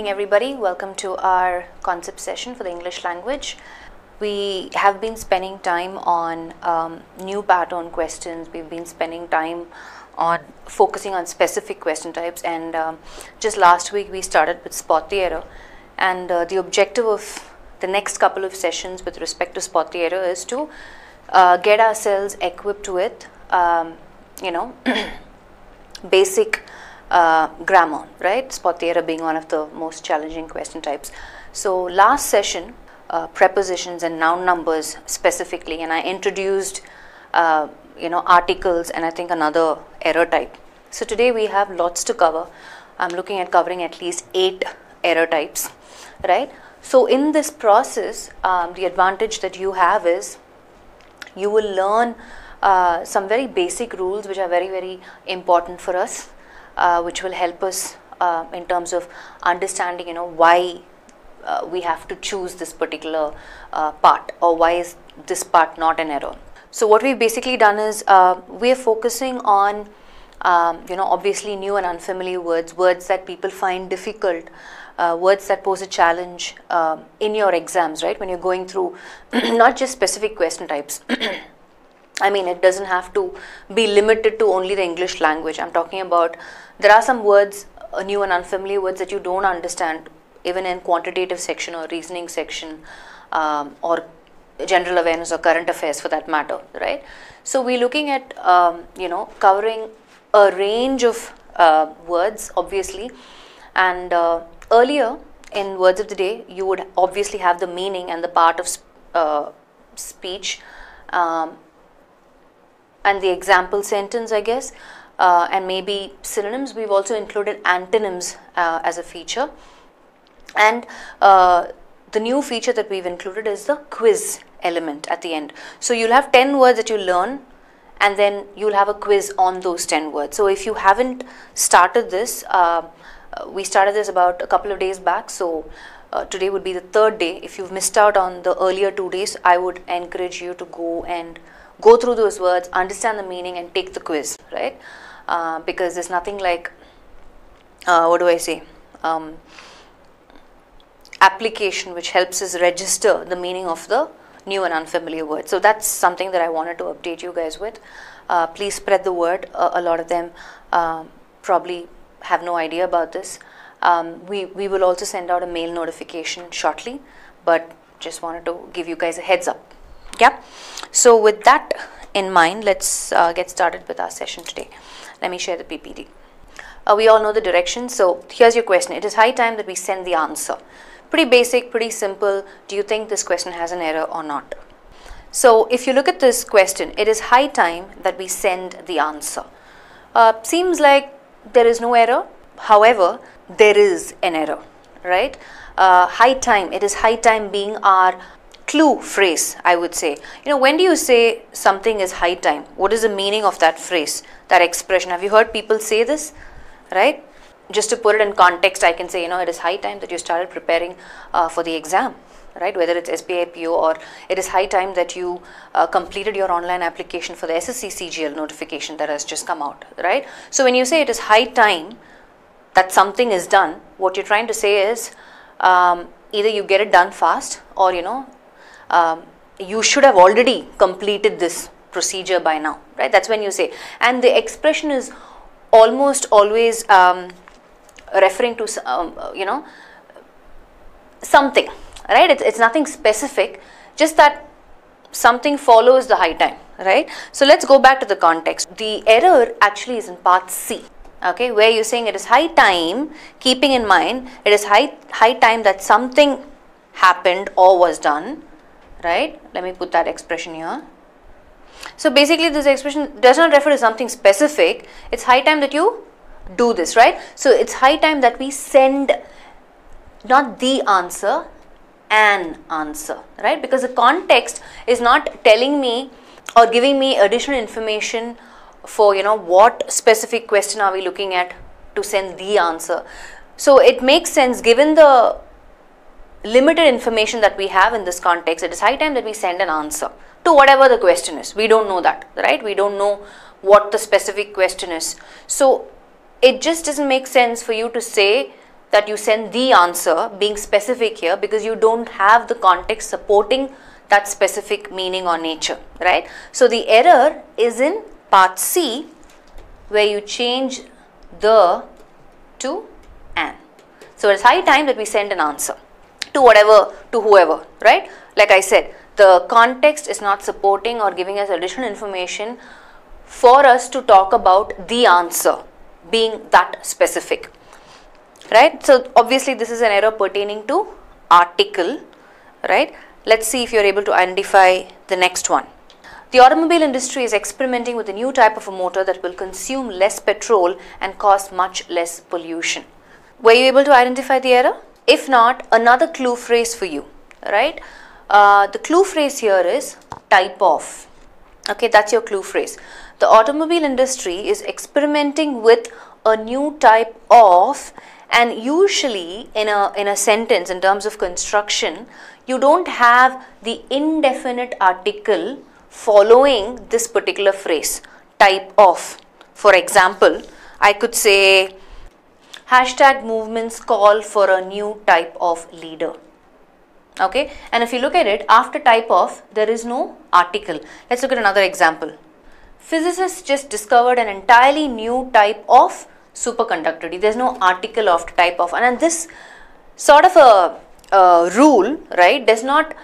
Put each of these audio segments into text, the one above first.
evening, everybody. Welcome to our concept session for the English language. We have been spending time on new pattern questions. We've been spending time on focusing on specific question types, and just last week we started with spot the error, and the objective of the next couple of sessions with respect to spot the error is to get ourselves equipped with basic grammar, right? Spot the error being one of the most challenging question types. So last session, prepositions and noun numbers specifically, and I introduced articles and I think another error type. So today we have lots to cover. I'm looking at covering at least 8 error types, right? So in this process, the advantage that you have is you will learn some very basic rules which are very, very important for us, which will help us in terms of understanding, why we have to choose this particular part, or why is this part not an error. So what we've basically done is we're focusing on, obviously new and unfamiliar words, words that people find difficult, words that pose a challenge in your exams, right? When you're going through not just specific question types. I mean, it doesn't have to be limited to only the English language. I'm talking about, there are some words, new and unfamiliar words that you don't understand, even in quantitative section or reasoning section, or general awareness or current affairs for that matter, right? So we're looking at, covering a range of words, obviously, and earlier in words of the day, you would obviously have the meaning and the part of speech, and the example sentence, I guess, and maybe synonyms. We've also included antonyms as a feature, and the new feature that we've included is the quiz element at the end. So you'll have 10 words that you learn, and then you'll have a quiz on those 10 words. So if you haven't started this, we started this about a couple of days back, so today would be the 3rd day. If you've missed out on the earlier 2 days, I would encourage you to go through those words, understand the meaning, and take the quiz, right? Because there's nothing like, application which helps us register the meaning of the new and unfamiliar words. So that's something that I wanted to update you guys with. Please spread the word. A lot of them probably have no idea about this. We will also send out a mail notification shortly, but just wanted to give you guys a heads up. Yeah. So with that in mind, let's get started with our session today. Let me share the PPT. We all know the directions. So here's your question. It is high time that we send the answer. Pretty basic, pretty simple. Do you think this question has an error or not? So if you look at this question, it is high time that we send the answer. Seems like there is no error. However, there is an error, right? High time, it is high time being our clue phrase, I would say. When do you say something is high time? What is the meaning of that phrase, that expression? Have you heard people say this, right? Just to put it in context, I can say, it is high time that you started preparing for the exam, right? Whether it's SBI PO, or it is high time that you completed your online application for the SSC CGL notification that has just come out, right? So when you say it is high time that something is done, what you're trying to say is either you get it done fast, or you should have already completed this procedure by now, right? That's when you say. And the expression is almost always referring to something, right? It's nothing specific, just that something follows the high time, right? So let's go back to the context. The error actually is in part C, okay, where you're saying it is high time, keeping in mind it is high time that something happened or was done, right? Let me put that expression here. So basically this expression does not refer to something specific. It's high time that you do this, right? So it's high time that we send not the answer, an answer, right? Because the context is not telling me or giving me additional information for, what specific question are we looking at to send the answer. So it makes sense, given the limited information that we have in this context, it is high time that we send an answer to whatever the question is. We don't know that, right? We don't know what the specific question is. So it just doesn't make sense for you to say that you send the answer, being specific here, because you don't have the context supporting that specific meaning or nature, right? So the error is in part C, where you change the to an. So it's high time that we send an answer to whatever, to whoever, right? Like I said, the context is not supporting or giving us additional information for us to talk about the answer being that specific, right? So obviously this is an error pertaining to article, right? Let's see if you're able to identify the next one. The automobile industry is experimenting with a new type of a motor that will consume less petrol and cause much less pollution. Were you able to identify the error? If not, another clue phrase for you, right? The clue phrase here is type of. Okay, that's your clue phrase. The automobile industry is experimenting with a new type of, and usually in a sentence, in terms of construction, you don't have the indefinite article following this particular phrase, type of. For example, I could say hashtag movements call for a new type of leader. Okay, and if you look at it, after type of, there is no article. Let's look at another example. Physicists just discovered an entirely new type of superconductor. There's no article after type of, and this sort of a rule, right, is not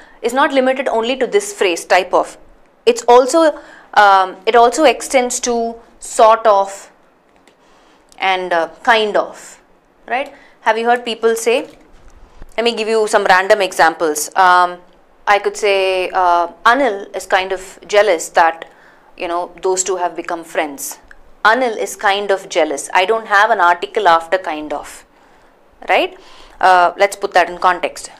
limited only to this phrase, type of. It's also it also extends to sort of and kind of, right? Have you heard people say? Let me give you some random examples. I could say Anil is kind of jealous that, you know, those two have become friends. Anil is kind of jealous. I don't have an article after kind of, right? Let's put that in context.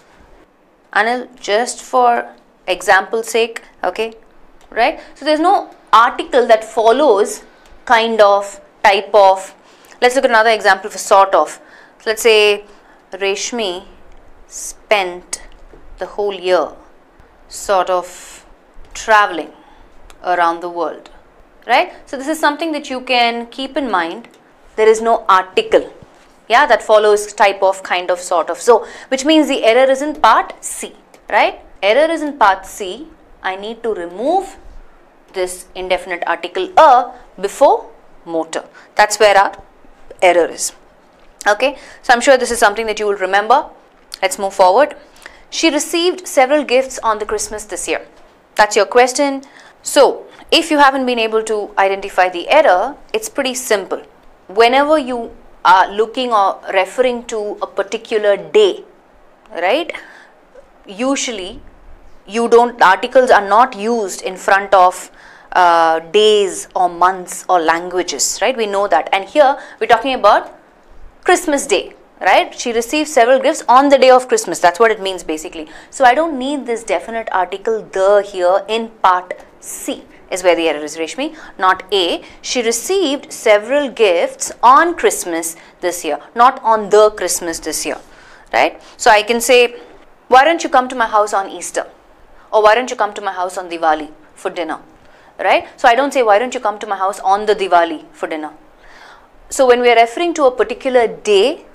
Anil, just for example's sake, okay, right? So there's no article that follows kind of, type of. Let's look at another example for sort of. So let's say Reshmi spent the whole year sort of traveling around the world, right? So this is something that you can keep in mind. There is no article, yeah, that follows type of, kind of, sort of. So which means the error is in part C, right? Error is in part C. I need to remove this indefinite article a before motor. That's where our error is. Okay, so I'm sure this is something that you will remember. Let's move forward. She received several gifts on the Christmas this year. That's your question. So if you haven't been able to identify the error, it's pretty simple. Whenever you are looking or referring to a particular day, right, usually articles are not used in front of days or months or languages, right? We know that. And here we're talking about Christmas Day, right? She received several gifts on the day of Christmas. That's what it means basically. So I don't need this definite article the here in part C is where the error is, Reshmi, not A. She received several gifts on Christmas this year, not on the Christmas this year, right? So I can say, why don't you come to my house on Easter? Or why don't you come to my house on Diwali for dinner, right? So I don't say, why don't you come to my house on the Diwali for dinner? So when we are referring to a particular day,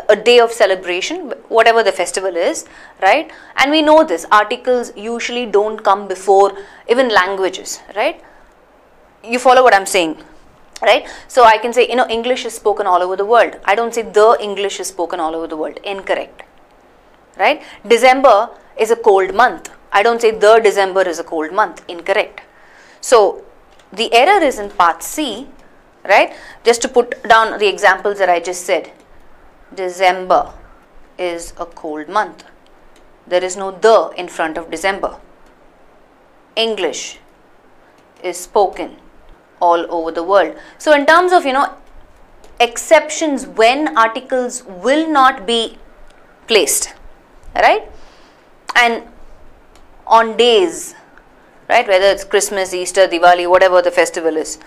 a day of celebration, whatever the festival is, right? And we know this, articles usually don't come before even languages, right? You follow what I'm saying, right? So I can say, you know, English is spoken all over the world. I don't say the English is spoken all over the world. Incorrect, right? December is a cold month. I don't say the December is a cold month. Incorrect. So the error is in part C, right? Just to put down the examples that I just said. December is a cold month. There is no the in front of December. English is spoken all over the world. So in terms of, you know, exceptions when articles will not be placed, right? And on days, right, whether it's Christmas, Easter, Diwali, whatever the festival is,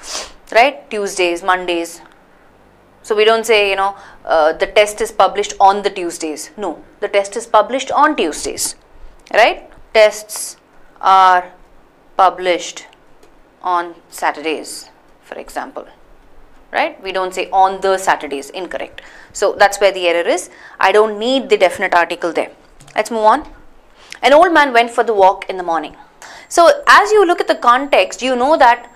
right, Tuesdays, Mondays. So we don't say, you know, the test is published on the Tuesdays. No, the test is published on Tuesdays, right? Tests are published on Saturdays, for example, right? We don't say on the Saturdays, incorrect. So that's where the error is. I don't need the definite article there. Let's move on. An old man went for the walk in the morning. So as you look at the context, you know that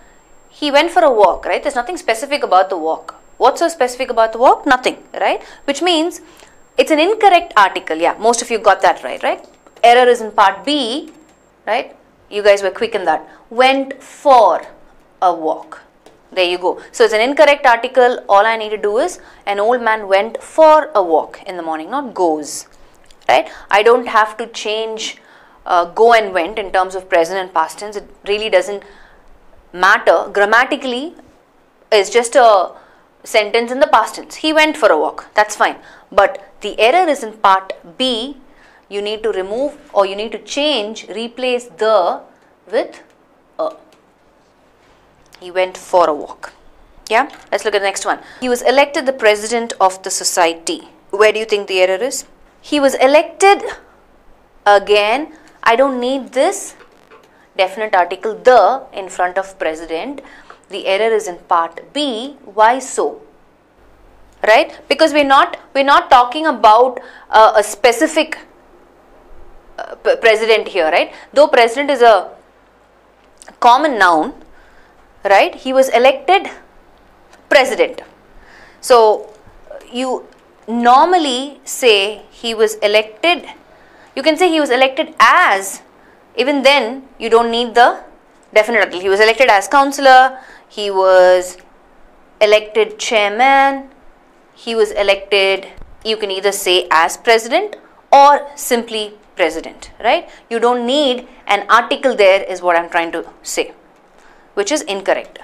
he went for a walk, right? There's nothing specific about the walk. What's so specific about the walk? Nothing, right? Which means it's an incorrect article. Yeah, most of you got that right? Error is in part B, right? You guys were quick in that. Went for a walk. There you go. So it's an incorrect article. All I need to do is an old man went for a walk in the morning, not goes, right? I don't have to change go and went in terms of present and past tense. It really doesn't matter. Grammatically, it's just a sentence in the past tense. He went for a walk. That's fine. But the error is in part B. You need to remove or you need to change, replace the with a. He went for a walk. Yeah, let's look at the next one. He was elected the president of the society. Where do you think the error is? He was elected. Again, I don't need this definite article the in front of president. The error is in part B. Why so? Right? Because we're not talking about a specific president here, right? Though president is a common noun, right? He was elected president. So you normally say he was elected. You can say he was elected as. Even then, you don't need the definite article. He was elected as councillor. He was elected chairman. He was elected. You can either say as president or simply president, right? You don't need an article there is what I'm trying to say, which is incorrect.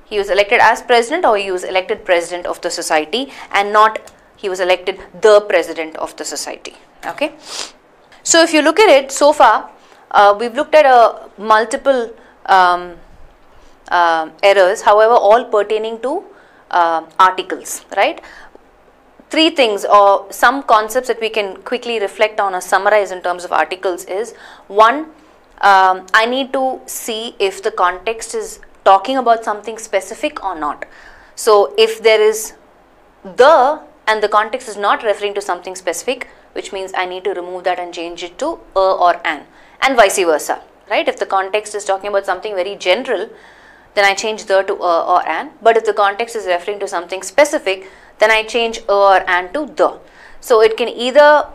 He was elected as president or he was elected president of the society and not he was elected the president of the society, okay? So if you look at it so far, we've looked at multiple errors, however, all pertaining to articles, right? Three things or some concepts that we can quickly reflect on or summarize in terms of articles is, one, I need to see if the context is talking about something specific or not. So if there is the and the context is not referring to something specific, which means I need to remove that and change it to a or an, and vice versa, right? If the context is talking about something very general, then I change the to a or an, but if the context is referring to something specific, then I change a or an to the. So it can either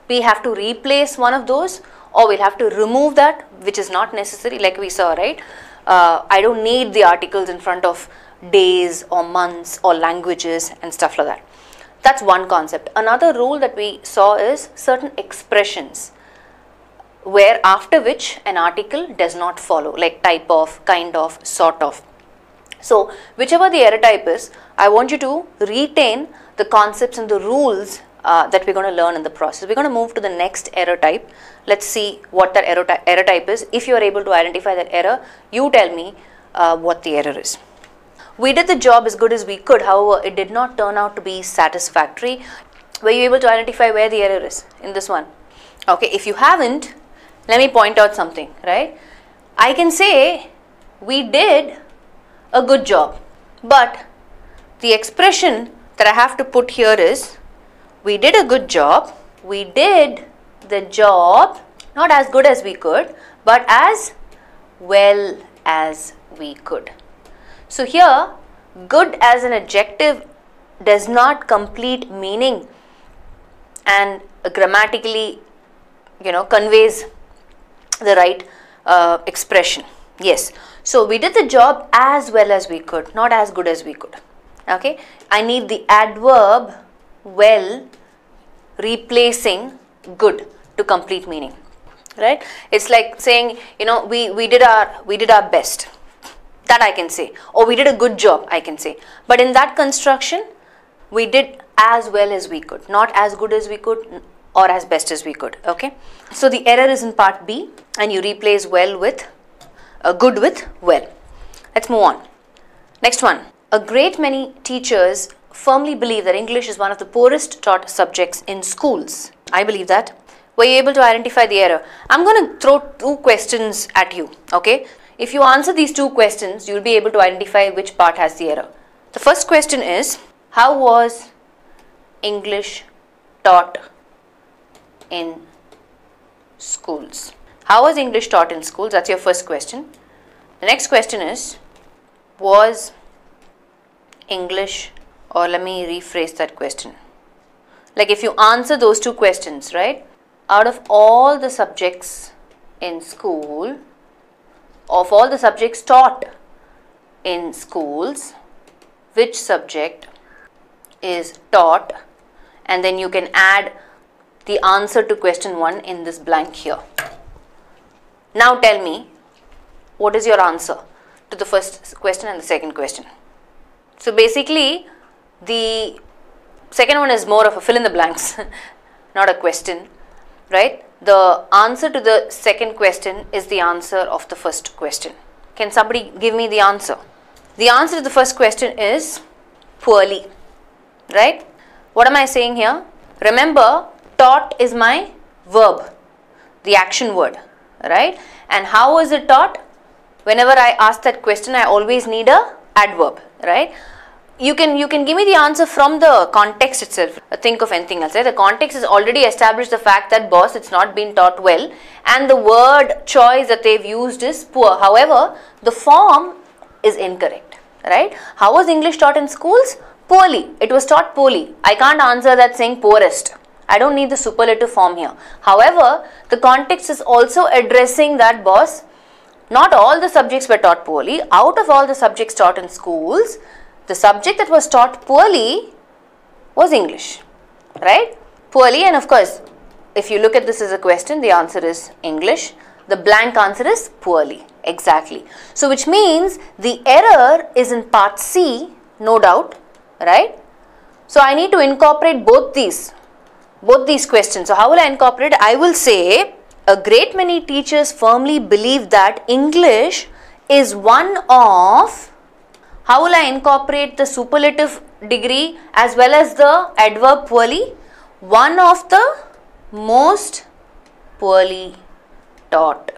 we have to replace one of those or we'll have to remove that, which is not necessary, like we saw, right? I don't need the articles in front of days or months or languages and stuff like that. That's one concept. Another rule that we saw is certain expressions where after which an article does not follow, like type of, kind of, sort of. So whichever the error type is, I want you to retain the concepts and the rules that we're going to learn in the process. We're going to move to the next error type. Let's see what that error type is. If you are able to identify that error, you tell me what the error is. We did the job as good as we could, however, it did not turn out to be satisfactory. Were you able to identify where the error is in this one? Okay, if you haven't, let me point out something, right? I can say we did a good job, but the expression that I have to put here is we did a good job, we did the job not as good as we could, but as well as we could. So here, good as an adjective does not complete meaning and grammatically, conveys the right expression. Yes. So we did the job as well as we could, not as good as we could. Okay. I need the adverb well replacing good to complete meaning. Right. It's like saying, we did our best. That I can say, or we did a good job, I can say. But in that construction, we did as well as we could, not as good as we could or as best as we could, okay? So the error is in part B and you replace well with, good with well. Let's move on. Next one. A great many teachers firmly believe that English is one of the poorest taught subjects in schools. I believe that. Were you able to identify the error? I'm going to throw two questions at you, okay? If you answer these two questions, you'll be able to identify which part has the error. The first question is, how was English taught in schools? How was English taught in schools? That's your first question. The next question is, was English, or let me rephrase that question. Like if you answer those two questions, right? Out of all the subjects in school, of all the subjects taught in schools, which subject is taught? And then you can add the answer to question 1 in this blank here. Now tell me, what is your answer to the first question and the second question? So basically, the second one is more of a fill in the blanks, not a question, right? The answer to the second question is the answer of the first question. Can somebody give me the answer? The answer to the first question is poorly, right? What am I saying here? Remember, taught is my verb, the action word, right? And how was it taught? Whenever I ask that question, I always need a adverb, right? You can give me the answer from the context itself. Think of anything else, right? The context has already established the fact that, boss, it's not been taught well, and the word choice that they've used is poor. However, the form is incorrect, right? How was English taught in schools? Poorly. It was taught poorly. I can't answer that saying poorest. I don't need the superlative form here. However, the context is also addressing that, boss, not all the subjects were taught poorly. Out of all the subjects taught in schools, the subject that was taught poorly was English, right? Poorly, and of course, if you look at this as a question, the answer is English. The blank answer is poorly, exactly. So which means the error is in part C, no doubt, right? So I need to incorporate both these questions. So how will I incorporate? I will say, a great many teachers firmly believe that English is one of, how will I incorporate the superlative degree as well as the adverb poorly? One of the most poorly taught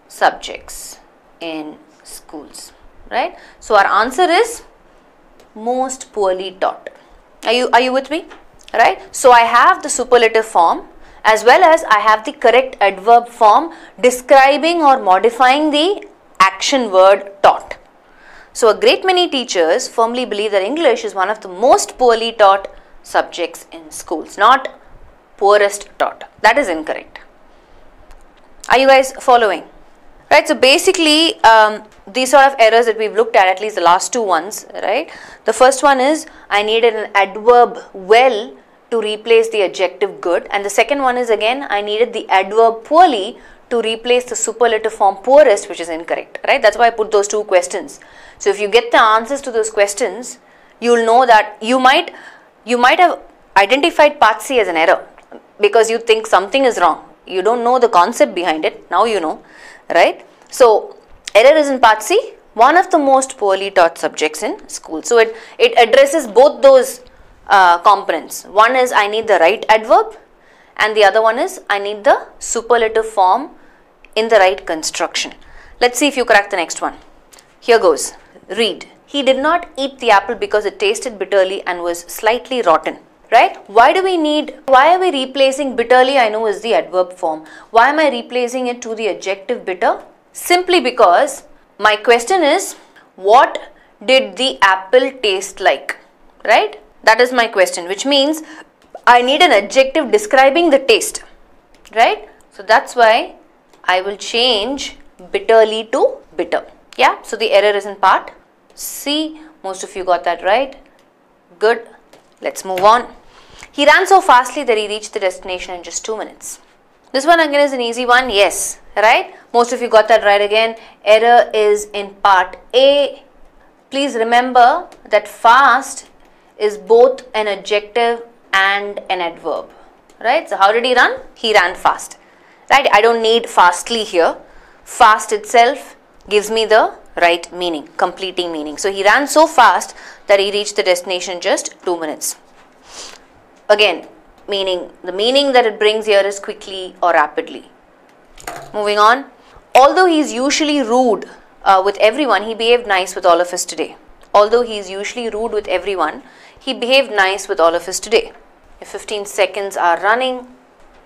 subjects in schools, right? So our answer is most poorly taught. Are you with me? Right? So I have the superlative form as well as I have the correct adverb form describing or modifying the action word taught. So a great many teachers firmly believe that English is one of the most poorly taught subjects in schools, not poorest taught. That is incorrect. Are you guys following? Right, so basically these sort of errors that we've looked at least the last two ones, right? The first one is I needed an adverb well to replace the adjective good, and the second one is again I needed the adverb poorly to replace the superlative form poorest, which is incorrect, right? That's why I put those two questions. So if you get the answers to those questions, you'll know that you might have identified part C as an error because you think something is wrong. You don't know the concept behind it. Now you know, right? So error is in part C, one of the most poorly taught subjects in school. So it addresses both those components. One is I need the right adverb, and the other one is I need the superlative form in the right construction. Let's see if you crack the next one. Here goes. Read. He did not eat the apple because it tasted bitterly and was slightly rotten. Right? Why are we replacing bitterly? I know is the adverb form. Why am I replacing it to the adjective bitter? Simply because my question is, what did the apple taste like? Right? That is my question, which means I need an adjective describing the taste. Right? So that's why I will change bitterly to bitter. Yeah? So the error is in part C. Most of you got that right. Good. Let's move on. He ran so fastly that he reached the destination in just 2 minutes. This one again is an easy one. Yes, right? Most of you got that right again. Error is in part A. Please remember that fast is both an adjective and an adverb. Right? So how did he run? He ran fast. Right? I don't need fastly here. Fast itself gives me the right meaning, completing meaning. So he ran so fast that he reached the destination in just 2 minutes. Again, the meaning that it brings here is quickly or rapidly. Moving on. Although he is usually rude with everyone, he behaved nice with all of us today. Although he is usually rude with everyone, he behaved nice with all of us today. If 15 seconds are running,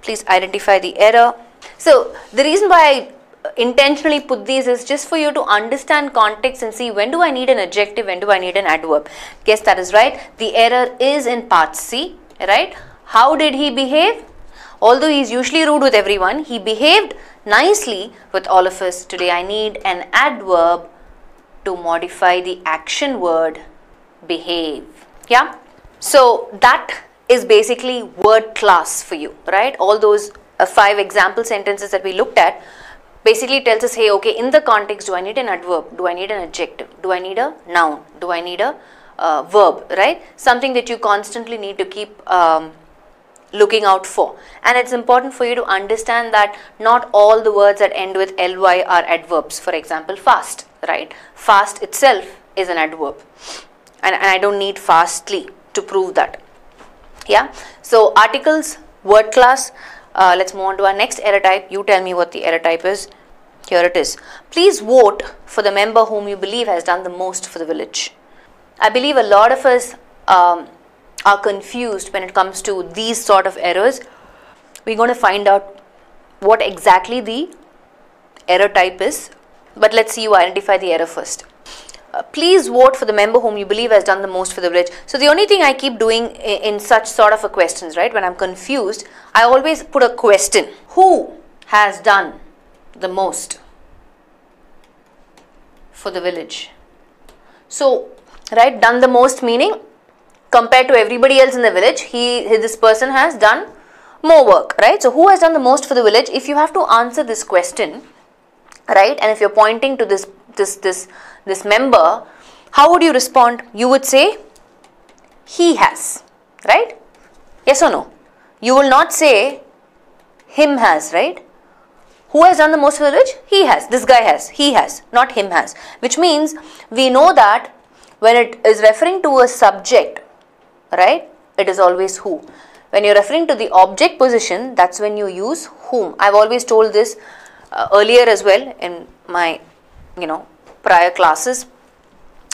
please identify the error. So the reason why I intentionally put these is just for you to understand context and see when do I need an adjective, when do I need an adverb. Yes, that is right. The error is in part C, right? How did he behave? Although he is usually rude with everyone, he behaved nicely with all of us today. I need an adverb to modify the action word behave. Yeah. So that is basically word class for you, right? All those 5 example sentences that we looked at basically tells us, hey, okay, in the context, do I need an adverb? Do I need an adjective? Do I need a noun? Do I need a verb, right? Something that you constantly need to keep looking out for. And it's important for you to understand that not all the words that end with ly are adverbs. For example, fast, right? Fast itself is an adverb. And I don't need fastly to prove that. Yeah. So articles, word class. Let's move on to our next error type. You tell me what the error type is. Here it is. Please vote for the member whom you believe has done the most for the village. I believe a lot of us are confused when it comes to these sort of errors. We're going to find out what exactly the error type is. But let's see you identify the error first. Please vote for the member whom you believe has done the most for the village. So the only thing I keep doing in such sort of a questions, right, when I'm confused, I always put a question. Who has done the most for the village? So, right, done the most meaning compared to everybody else in the village, this person has done more work, right? So who has done the most for the village? If you have to answer this question, right, and if you're pointing to this member, how would you respond? You would say, he has, right? Yes or no? You will not say, him has, right? Who has done the most for the village? He has. This guy has. He has. Not him has. Which means we know that when it is referring to a subject, right, it is always who. When you're referring to the object position, that's when you use whom. I've always told this earlier as well in my, prior classes.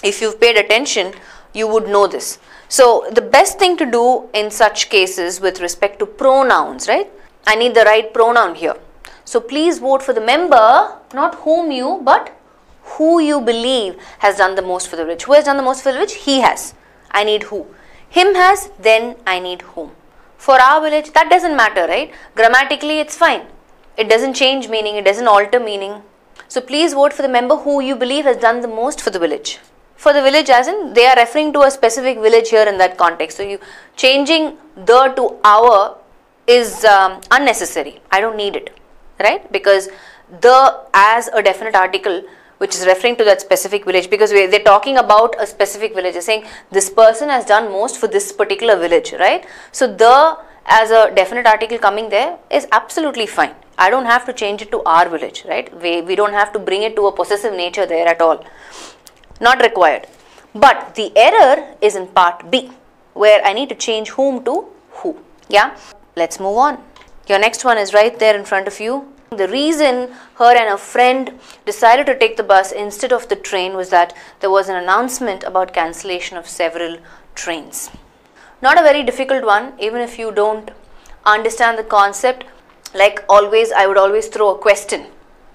If you've paid attention, you would know this. So the best thing to do in such cases with respect to pronouns, right? I need the right pronoun here. So please vote for the member, not whom you, but who you believe has done the most for the village. Who has done the most for the village? He has. I need who. Him has, then I need whom. For our village, that doesn't matter, right? Grammatically, it's fine. It doesn't change meaning. It doesn't alter meaning. So please vote for the member who you believe has done the most for the village. For the village as in, they are referring to a specific village here in that context. So you changing the to our is unnecessary. I don't need it, right? Because the as a definite article which is referring to that specific village, because they're talking about a specific village. They're saying this person has done most for this particular village, right? So the as a definite article coming there is absolutely fine. I don't have to change it to our village, right? We don't have to bring it to a possessive nature there at all. Not required. But the error is in part B, where I need to change whom to who. Yeah? Let's move on. Your next one is right there in front of you. The reason her and her friend decided to take the bus instead of the train was that there was an announcement about cancellation of several trains. Not a very difficult one, even if you don't understand the concept. Like always, I would always throw a question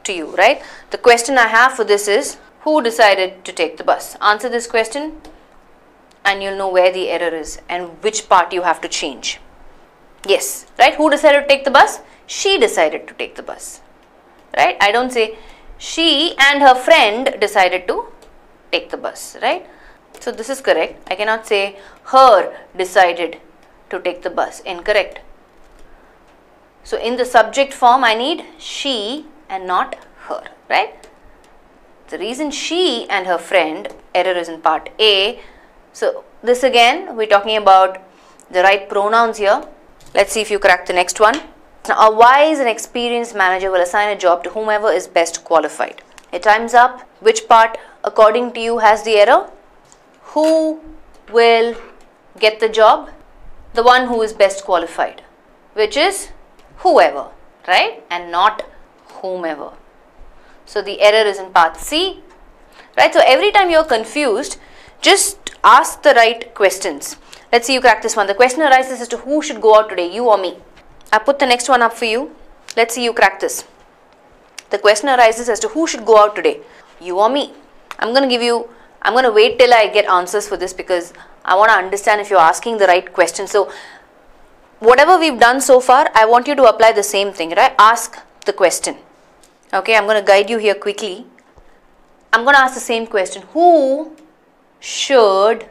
to you, right? The question I have for this is, who decided to take the bus? Answer this question and you'll know where the error is and which part you have to change. Yes, right? Who decided to take the bus? She decided to take the bus, right? I don't say she and her friend decided to take the bus, right? So this is correct. I cannot say her decided to take the bus. Incorrect. So in the subject form, I need she and not her, right? The reason she and her friend, error is in part A. So this again, we're talking about the right pronouns here. Let's see if you crack the next one. Now, a wise and experienced manager will assign a job to whomever is best qualified. Your time's up. Which part, according to you, has the error? Who will get the job? The one who is best qualified, which is whoever, right? And not whomever. So the error is in part C, right? So every time you're confused, Just ask the right questions. Let's see you crack this one. The question arises as to who should go out today, you or me. I put the next one up for you. Let's see you crack this. The question arises as to who should go out today, you or me. I'm going to wait till I get answers for this because I want to understand if you're asking the right question. So whatever we've done so far, I want you to apply the same thing, right? Ask the question. Okay, I'm going to guide you here quickly. I'm going to ask the same question. Who should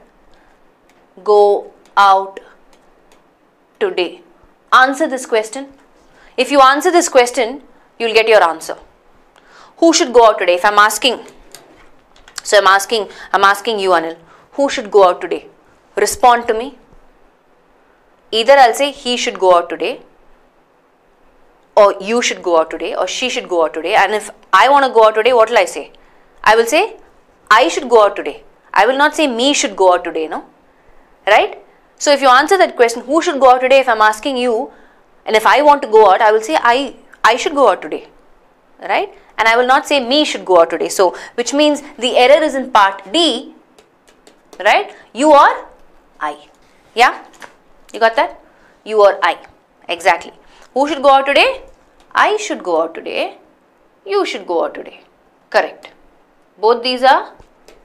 go out today? Answer this question. If you answer this question, you'll get your answer. Who should go out today? If I'm asking, so I'm asking you, Anil, who should go out today? Respond to me. Either I'll say he should go out today, or you should go out today, or she should go out today. And if I want to go out today, what will I say? I will say I should go out today. I will not say me should go out today, no? Right? So if you answer that question, who should go out today, if I'm asking you, and if I want to go out, I will say I should go out today. Right? And I will not say me should go out today. So, which means the error is in part D, right? You or I. Yeah? You got that? You or I. Exactly. Who should go out today? I should go out today. You should go out today. Correct. Both these are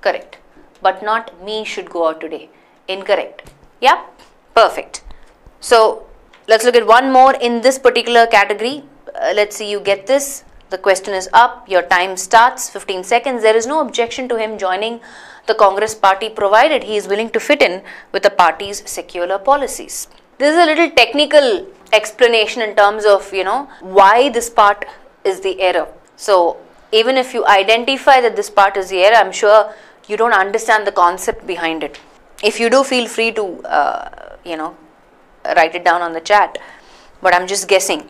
correct. But not me should go out today. Incorrect. Yeah? Perfect. So, let's look at one more in this particular category. Let's see you get this. The question is up. Your time starts. 15 seconds. There is no objection to him joining the Congress party provided he is willing to fit in with the party's secular policies. This is a little technical explanation in terms of, why this part is the error. So, even if you identify that this part is the error, I'm sure you don't understand the concept behind it. If you do, feel free to, write it down on the chat. But I'm just guessing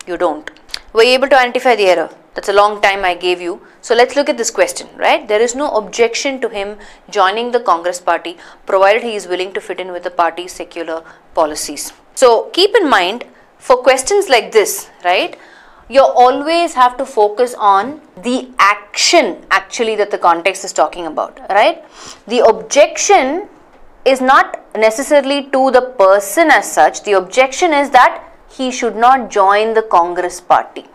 you don't. Were you able to identify the error? That's a long time I gave you. So let's look at this question, right? There is no objection to him joining the Congress party provided he is willing to fit in with the party's secular policies. So keep in mind, for questions like this, right, you always have to focus on the action actually that the context is talking about, right? The objection is not necessarily to the person as such. The objection is that he should not join the Congress party,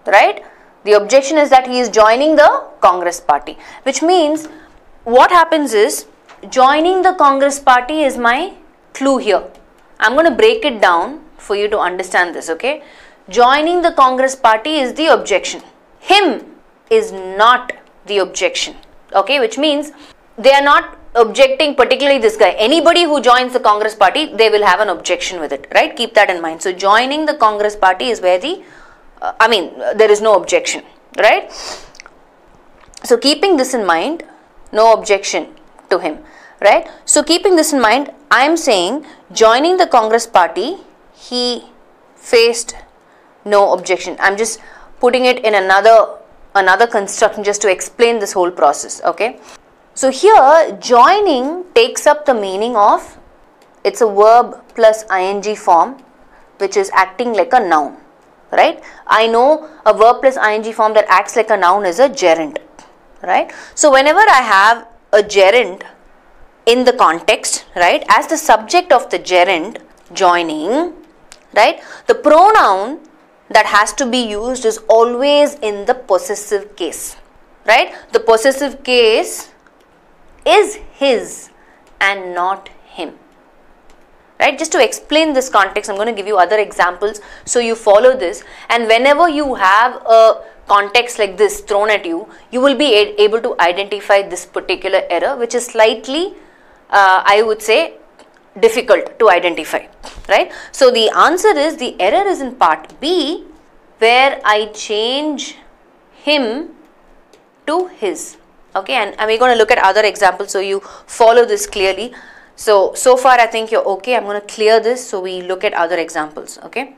right? The objection is that he is joining the Congress party, which means what happens is joining the Congress party is my clue here. I'm going to break it down for you to understand this, okay? Joining the Congress party is the objection. Him is not the objection, okay? Which means they are not objecting particularly this guy. Anybody who joins the Congress party, they will have an objection with it, right? Keep that in mind. So joining the Congress party is where there is no objection, right? So keeping this in mind, no objection to him, right? So keeping this in mind, I am saying joining the Congress party, he faced no objection. I'm just putting it in another construction just to explain this whole process, okay? So here joining takes up the meaning of, it's a verb plus ing form which is acting like a noun, right? I know a verb plus ing form that acts like a noun is a gerund, right? So whenever I have a gerund in the context, right, as the subject of the gerund joining, right, the pronoun that has to be used is always in the possessive case, right? The possessive case is his and not him, right? Just to explain this context, I'm going to give you other examples so you follow this, and whenever you have a context like this thrown at you, you will be able to identify this particular error, which is slightly, I would say, difficult to identify, right? So the answer is, the error is in part B, where I change him to his. Okay, and we're going to look at other examples so you follow this clearly. So far I think you're okay. I'm going to clear this so we look at other examples, okay?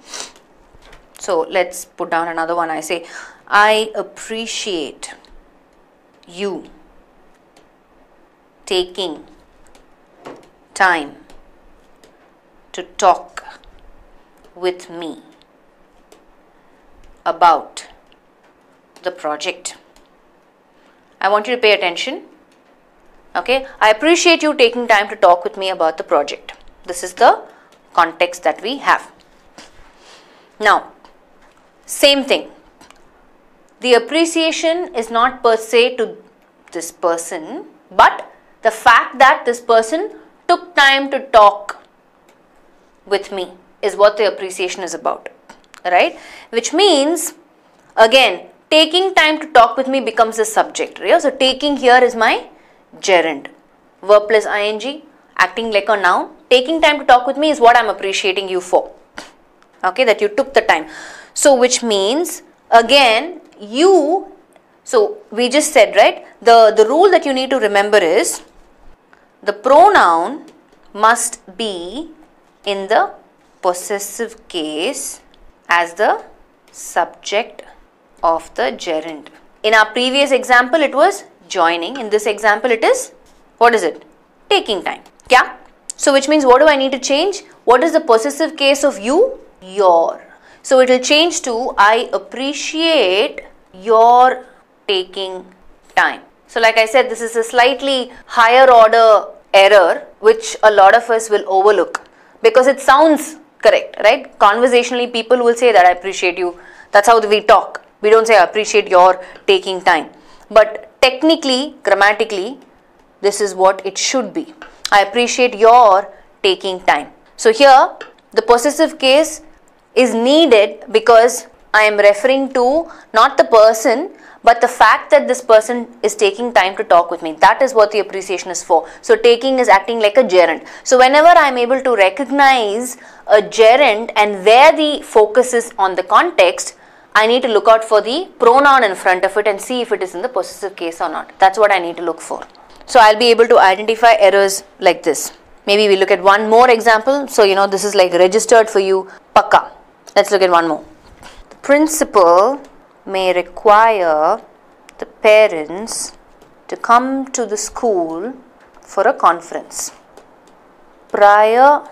So let's put down another one. I say, I appreciate you taking time to talk with me about the project. I want you to pay attention. Okay, I appreciate you taking time to talk with me about the project. This is the context that we have. Now, same thing. The appreciation is not per se to this person, but the fact that this person took time to talk with me is what the appreciation is about, right? Which means, again, taking time to talk with me becomes the subject, right? So, taking here is my gerund. Verb plus ing, acting like a noun. Taking time to talk with me is what I am appreciating you for. Okay, that you took the time. So, which means, again, so we just said, right, the rule that you need to remember is the pronoun must be in the possessive case as the subject of the gerund. In our previous example, it was joining. In this example, it is, what is it? Taking time. Yeah. So, which means what do I need to change? What is the possessive case of you? Your. So, it will change to I appreciate your taking time. So, like I said, this is a slightly higher order error which a lot of us will overlook because it sounds correct, right? Conversationally, people will say that I appreciate you. That's how we talk. We don't say I appreciate your taking time. But technically, grammatically, this is what it should be. I appreciate your taking time. So, here the possessive case is needed because I am referring to not the person but the fact that this person is taking time to talk with me. That is what the appreciation is for. So, taking is acting like a gerund. So, whenever I am able to recognize a gerund and where the focus is on the context, I need to look out for the pronoun in front of it and see if it is in the possessive case or not. That's what I need to look for. So, I'll be able to identify errors like this. Maybe we look at one more example. So, this is like registered for you, Pakka. Let's look at one more. The principal may require the parents to come to the school for a conference prior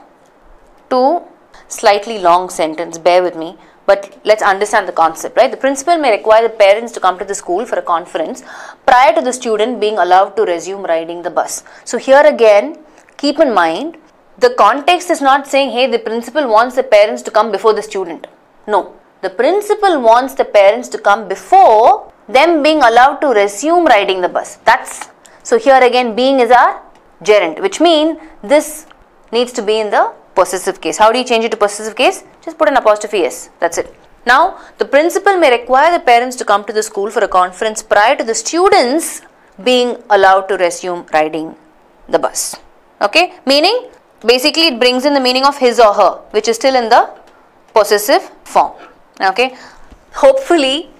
to, slightly long sentence, bear with me, but let's understand the concept, right? The principal may require the parents to come to the school for a conference prior to the student being allowed to resume riding the bus. So, here again, keep in mind, the context is not saying, hey, the principal wants the parents to come before the student. No, the principal wants the parents to come before them being allowed to resume riding the bus. So here again, being is our gerund, which means this needs to be in the possessive case. How do you change it to possessive case? Just put an apostrophe s. That's it. Now, the principal may require the parents to come to the school for a conference prior to the students being allowed to resume riding the bus. Okay, meaning basically it brings in the meaning of his or her, which is still in the possessive form. Okay, hopefully,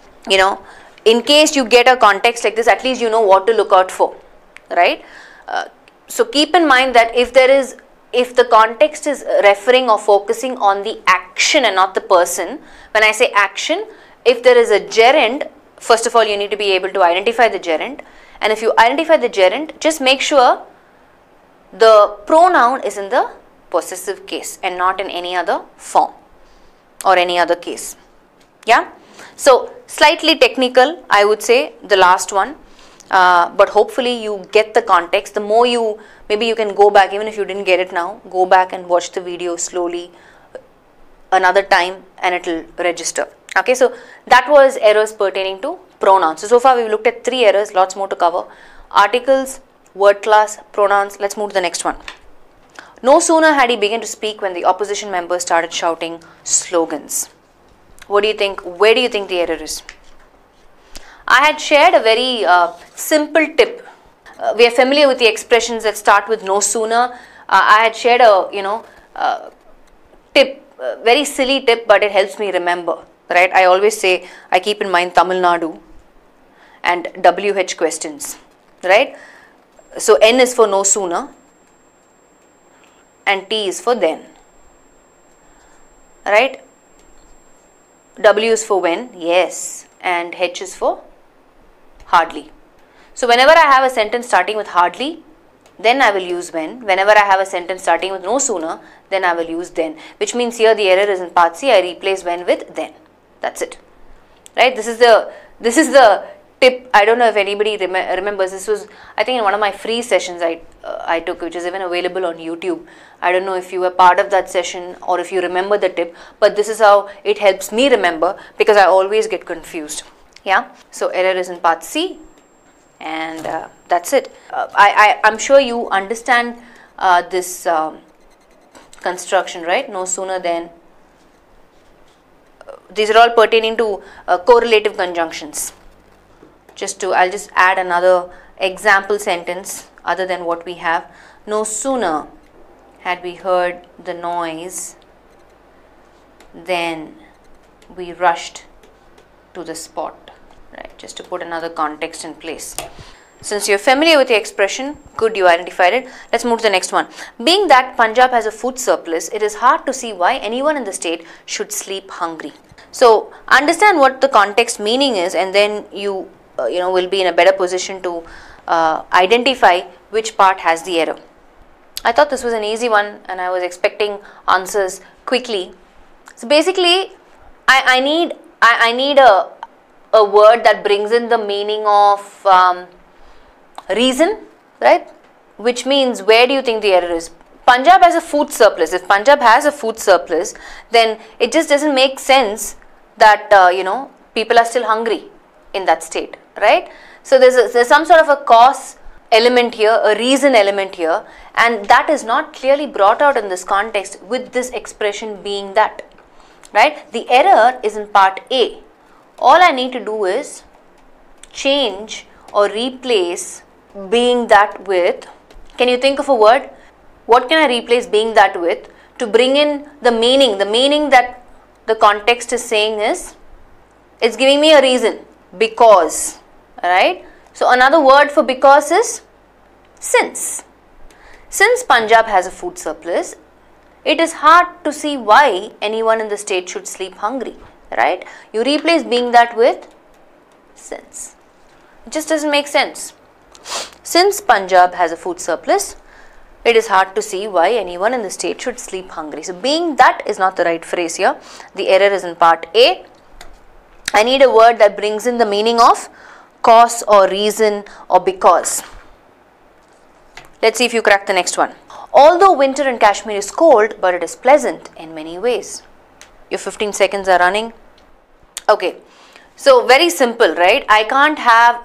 in case you get a context like this, at least you know what to look out for, right? So keep in mind that if the context is referring or focusing on the action and not the person, when I say action, if there is a gerund, first of all you need to be able to identify the gerund, and if you identify the gerund, just make sure the pronoun is in the possessive case and not in any other form or any other case. Yeah. So, slightly technical, I would say, the last one, but hopefully you get the context. The more maybe you can go back, even if you didn't get it now, go back and watch the video slowly another time and it will register. Okay, so that was errors pertaining to pronouns. So far we've looked at 3 errors, lots more to cover. Articles, word class, pronouns. Let's move to the next one. No sooner had he begun to speak when the opposition members started shouting slogans. What do you think? Where do you think the error is? I had shared a very simple tip. We are familiar with the expressions that start with no sooner. I had shared a tip, very silly tip, but it helps me remember. Right? I always say I keep in mind Tamil Nadu and WH questions. Right? So N is for no sooner and T is for then. Right? W is for when, yes, and H is for hardly. So whenever I have a sentence starting with hardly, then I will use when. Whenever I have a sentence starting with no sooner, then I will use then. Which means here the error is in part C, I replace when with then. That's it. Right? This is the tip, I don't know if anybody remembers, this was I think in one of my free sessions I took, which is even available on YouTube. I don't know if you were part of that session or if you remember the tip, but this is how it helps me remember, because I always get confused. Yeah, so error is in part C, and that's it. I'm sure you understand this construction, right? No sooner than, these are all pertaining to correlative conjunctions. I'll just add another example sentence other than what we have. No sooner had we heard the noise than we rushed to the spot. Right, just to put another context in place. Since you're familiar with the expression, good, you identified it. Let's move to the next one. Being that Punjab has a food surplus, it is hard to see why anyone in the state should sleep hungry. So understand what the context meaning is, and then you will be in a better position to identify which part has the error. I thought this was an easy one, and I was expecting answers quickly. So basically, I need a word that brings in the meaning of reason, right? Which means, where do you think the error is? Punjab has a food surplus. If Punjab has a food surplus, then it just doesn't make sense that people are still hungry in that state, right? So there's some sort of a cause element here, a reason element here, and that is not clearly brought out in this context with this expression being that, right? The error is in part A. All I need to do is change or replace being that with, can you think of a word? What can I replace being that with to bring in the meaning that the context is saying is, it's giving me a reason, because, right? So another word for because is since. Since Punjab has a food surplus, it is hard to see why anyone in the state should sleep hungry, right? You replace being that with since. It just doesn't make sense. Since Punjab has a food surplus, it is hard to see why anyone in the state should sleep hungry. So being that is not the right phrase here. The error is in part A. I need a word that brings in the meaning of cause or reason or because. Let's see if you crack the next one. Although winter in Kashmir is cold, but it is pleasant in many ways. Your 15 seconds are running. Okay, so very simple, right? I can't have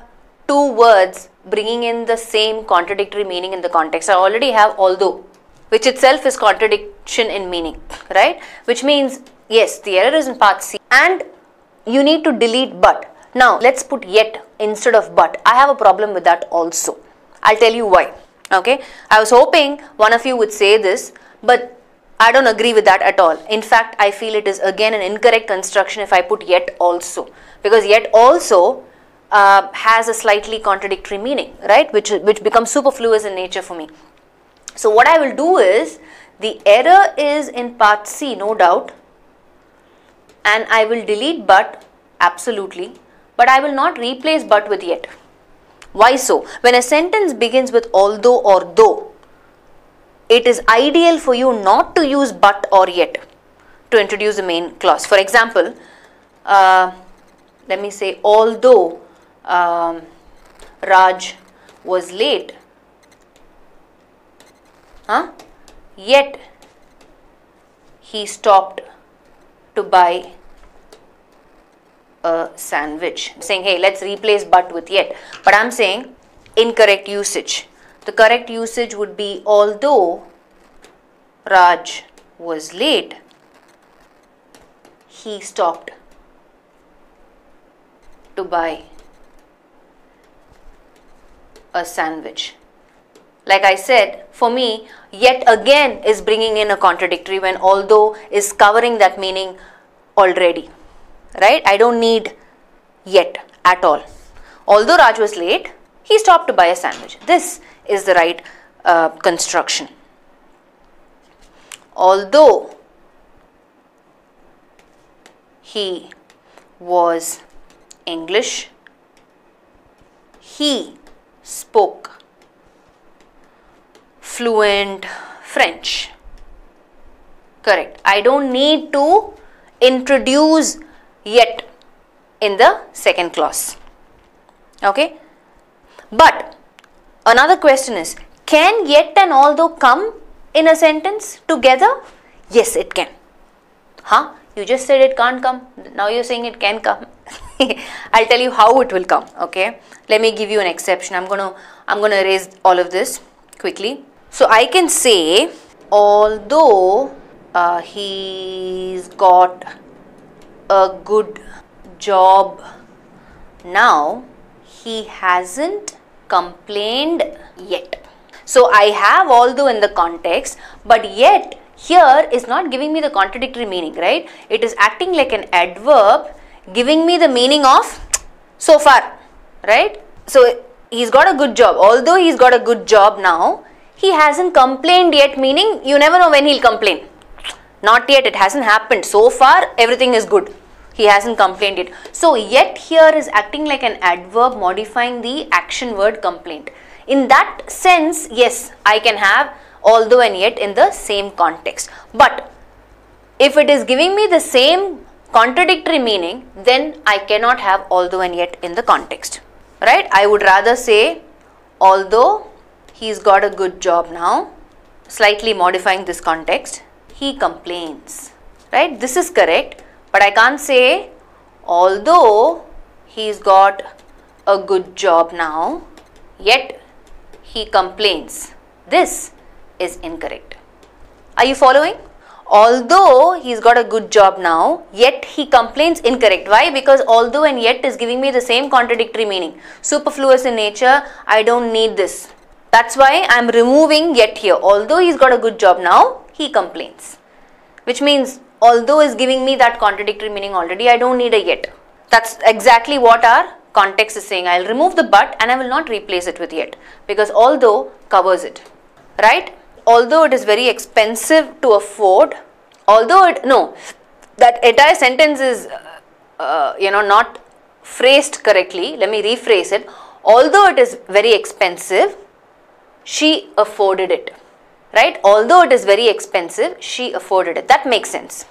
two words bringing in the same contradictory meaning in the context. I already have although, which itself is contradiction in meaning, right? Which means, yes, the error is in part C, and you need to delete but. Now, let's put yet instead of but. I have a problem with that also. I'll tell you why. Okay, I was hoping one of you would say this, but I don't agree with that at all. In fact, I feel it is again an incorrect construction if I put yet also, because yet also has a slightly contradictory meaning, right, which becomes superfluous in nature for me. So what I will do is, the error is in part C, no doubt, and I will delete but, absolutely, but I will not replace but with yet. Why so? When a sentence begins with although or though, it is ideal for you not to use but or yet to introduce the main clause. For example, let me say, although Raj was late, yet he stopped to buy a sandwich. I'm saying, hey, let's replace but with yet. But I'm saying incorrect usage. The correct usage would be, although Raj was late, he stopped to buy a sandwich. Like I said, for me, yet again is bringing in a contradictory when although is covering that meaning already. Right? I don't need yet at all. Although Raj was late, he stopped to buy a sandwich. This is the right construction. Although he was English, he spoke fluent French. Correct. I don't need to introduce yet in the second clause. Okay. But another question is, can yet and although come in a sentence together? Yes, it can. Huh? You just said it can't come. Now you're saying it can come. I'll tell you how it will come. Okay. Let me give you an exception. I'm gonna erase all of this quickly. So I can say, although he's got a good job now, he hasn't complained yet. So I have although in the context, but yet here is not giving me the contradictory meaning, right? It is acting like an adverb, giving me the meaning of so far, right? So he's got a good job. Although he's got a good job now, he hasn't complained yet, meaning you never know when he'll complain. Not yet, it hasn't happened. So far, everything is good. He hasn't complained yet. So yet here is acting like an adverb modifying the action word complaint. In that sense, yes, I can have although and yet in the same context. But if it is giving me the same contradictory meaning, then I cannot have although and yet in the context. Right? I would rather say, although he's got a good job now, slightly modifying this context, he complains. Right? This is correct. But I can't say, although he's got a good job now, yet he complains. This is incorrect. Are you following? Although he's got a good job now, yet he complains, incorrect. Why? Because although and yet is giving me the same contradictory meaning. Superfluous in nature, I don't need this. That's why I'm removing yet here. Although he's got a good job now, he complains. Which means, although is giving me that contradictory meaning already, I don't need a yet. That's exactly what our context is saying. I'll remove the but and I will not replace it with yet, because although covers it, right? Although it is very expensive to afford, that entire sentence is, not phrased correctly. Let me rephrase it. Although it is very expensive, she afforded it, right? Although it is very expensive, she afforded it. That makes sense.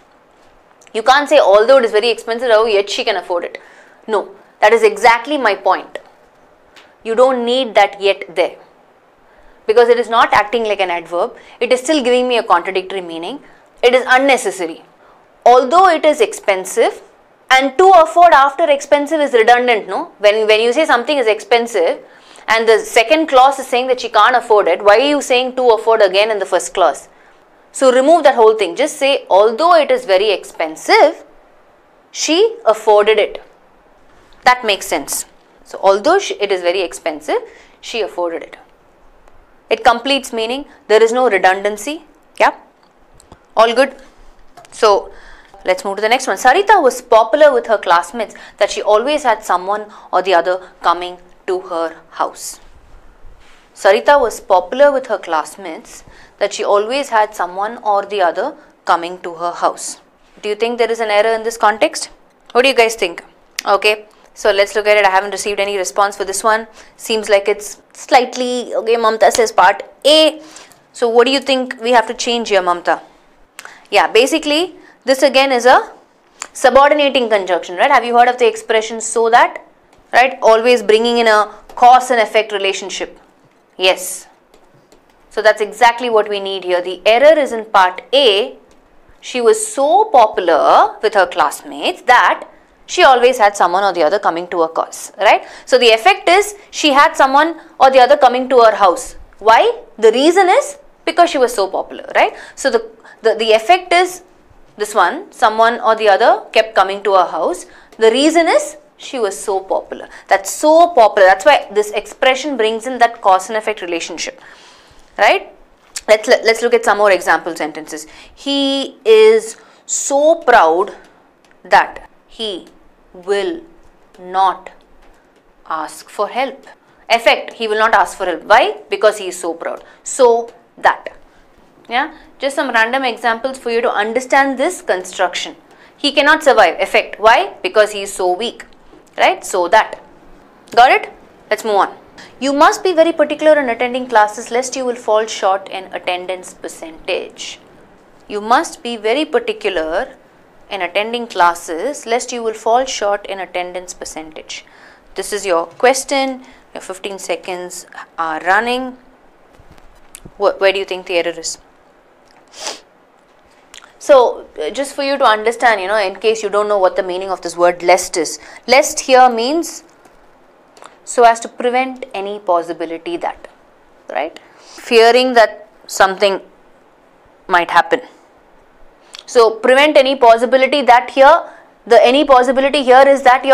You can't say, although it is very expensive, oh, yet she can afford it. No, that is exactly my point. You don't need that yet there, because it is not acting like an adverb. It is still giving me a contradictory meaning. It is unnecessary. Although it is expensive, and to afford after expensive is redundant, no? When you say something is expensive and the second clause is saying that she can't afford it, why are you saying to afford again in the first clause? So remove that whole thing. Just say, although it is very expensive, she afforded it. That makes sense. So although it is very expensive, she afforded it. It completes meaning. There is no redundancy. Yeah. All good. So let's move to the next one. Sarita was popular with her classmates that she always had someone or the other coming to her house. Sarita was popular with her classmates that she always had someone or the other coming to her house. Do you think there is an error in this context? What do you guys think? Okay. So let's look at it. I haven't received any response for this one. Seems like it's slightly, okay, Mamta says part A. So what do you think we have to change here, Mamta? Yeah, basically this again is a subordinating conjunction, right? Have you heard of the expression so that, right? Always bringing in a cause and effect relationship. Yes. So that's exactly what we need here. The error is in part A. She was so popular with her classmates that she always had someone or the other coming to her cause, right? So the effect is she had someone or the other coming to her house. Why? The reason is because she was so popular, right? So the effect is this one, someone or the other kept coming to her house. The reason is she was so popular. That's so popular. That's why this expression brings in that cause and effect relationship, right? Let's look at some more example sentences. He is so proud that he will not ask for help. Effect, he will not ask for help. Why? Because he is so proud. So that. Yeah, just some random examples for you to understand this construction. He cannot survive. Effect. Why? Because he is so weak. Right? So that. Got it? Let's move on. You must be very particular in attending classes lest you will fall short in attendance percentage. You must be very particular in attending classes lest you will fall short in attendance percentage. this is your question, your 15 seconds are running. Where do you think the error is? So just for you to understand, in case you don't know what the meaning of this word lest is. Lest here means so as to prevent any possibility that, right? Fearing that something might happen. So prevent any possibility that here, the any possibility here is that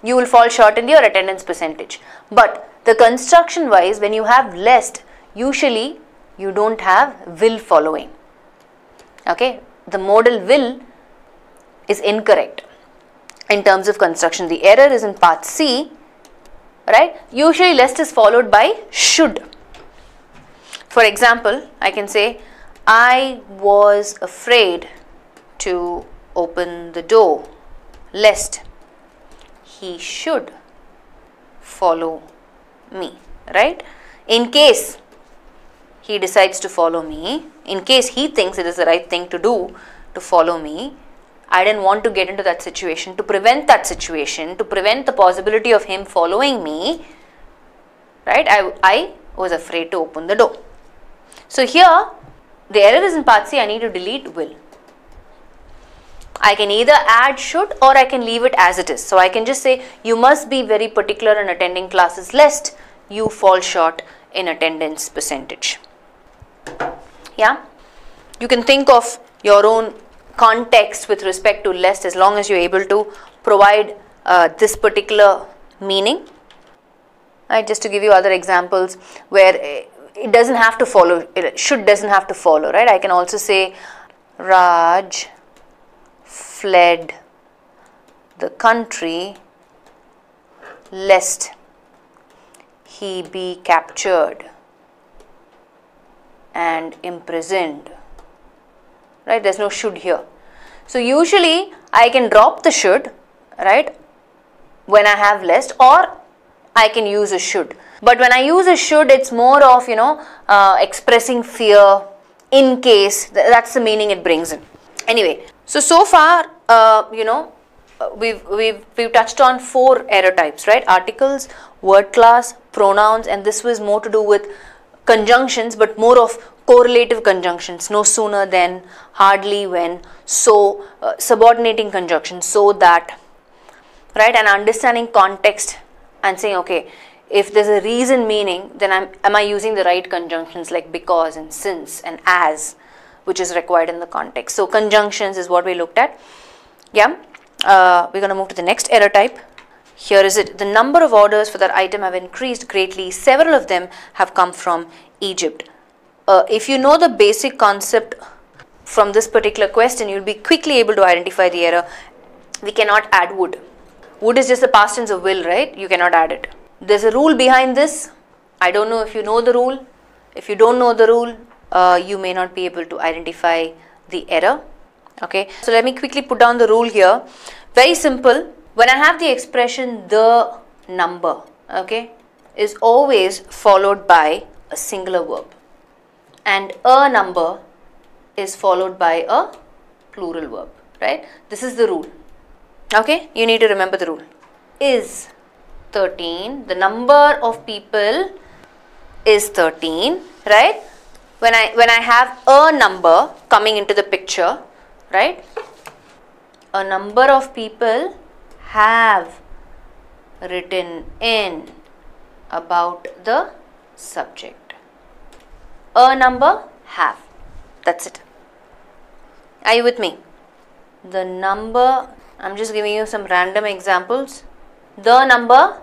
you will fall short in your attendance percentage. But the construction wise, when you have lest, usually you don't have will following. Okay, the modal will is incorrect in terms of construction. The error is in part C, right? Usually lest is followed by should. For example, I can say, I was afraid to open the door lest he should follow me, right? In case he decides to follow me, in case he thinks it is the right thing to do to follow me, I didn't want to get into that situation. To prevent that situation, to prevent the possibility of him following me, right, I was afraid to open the door. So here, the error is in part C, I need to delete will. I can either add should or I can leave it as it is. So I can just say, you must be very particular in attending classes lest you fall short in attendance percentage. Yeah, you can think of your own context with respect to lest as long as you're able to provide this particular meaning. Right, just to give you other examples where it doesn't have to follow, should doesn't have to follow, right? I can also say Raj fled the country lest he be captured and imprisoned, right? There's no should here. So usually I can drop the should, right, when I have lest, or I can use a should. But when I use a should, it's more of, expressing fear in case. That's the meaning it brings in. Anyway, so far, we've touched on 4 error types, right? Articles, word class, pronouns, and this was more to do with conjunctions, but more of correlative conjunctions. No sooner than, hardly when, so, subordinating conjunctions, so that, right? And understanding context and saying, okay, if there's a reason meaning, then am I using the right conjunctions like because and since and as, which is required in the context. So conjunctions is what we looked at. Yeah, we're going to move to the next error type. Here is it. The number of orders for that item have increased greatly. Several of them have come from Egypt. If you know the basic concept from this particular question, you'll be quickly able to identify the error. We cannot add would. Would is just the past tense of will, right? You cannot add it. There's a rule behind this. I don't know if you know the rule. If you don't know the rule, you may not be able to identify the error. Okay, so let me quickly put down the rule here. Very simple. When I have the expression the number, okay, is always followed by a singular verb, and a number is followed by a plural verb, right? This is the rule. Okay, you need to remember the rule. Is 13, the number of people is 13, right? When I have a number coming into the picture, right? A number of people have written in about the subject. A number, have. That's it. Are you with me? The number, I'm just giving you some random examples. The number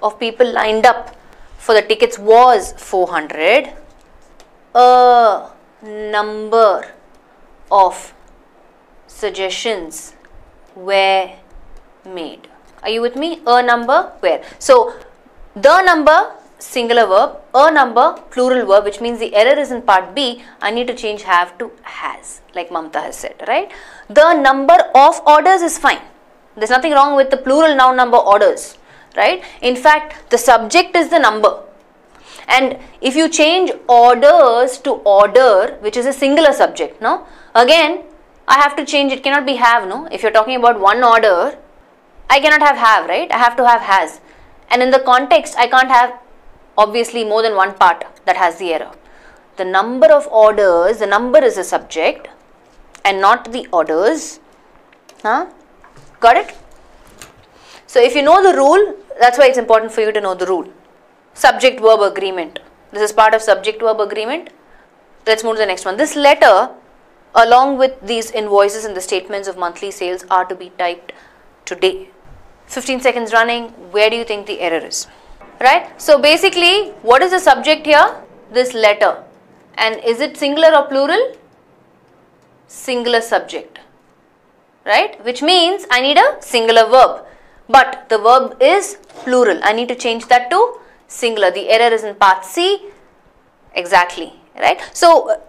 of people lined up for the tickets was 400. A number of suggestions were made. Are you with me? A number, where. So, the number, singular verb, a number, plural verb, which means the error is in part B. I need to change have to has, like Mamta has said, right? The number of orders is fine. There's nothing wrong with the plural noun number orders, right? In fact, the subject is the number. And if you change orders to order, which is a singular subject, no? Again, I have to change, it cannot be have, no? If you're talking about one order, I cannot have, right? I have to have has. And in the context, I can't have obviously more than one part that has the error. The number of orders, the number is a subject and not the orders. Got it? So if you know the rule, that's why it's important for you to know the rule. Subject verb agreement. This is part of subject verb agreement. Let's move to the next one. This letter, along with these invoices and the statements of monthly sales, are to be typed today. 15 seconds running. Where do you think the error is? Right? So basically, what is the subject here? This letter. And is it singular or plural? Singular subject. Right? Which means I need a singular verb. But the verb is plural. I need to change that to singular. The error is in part C. Exactly. Right? So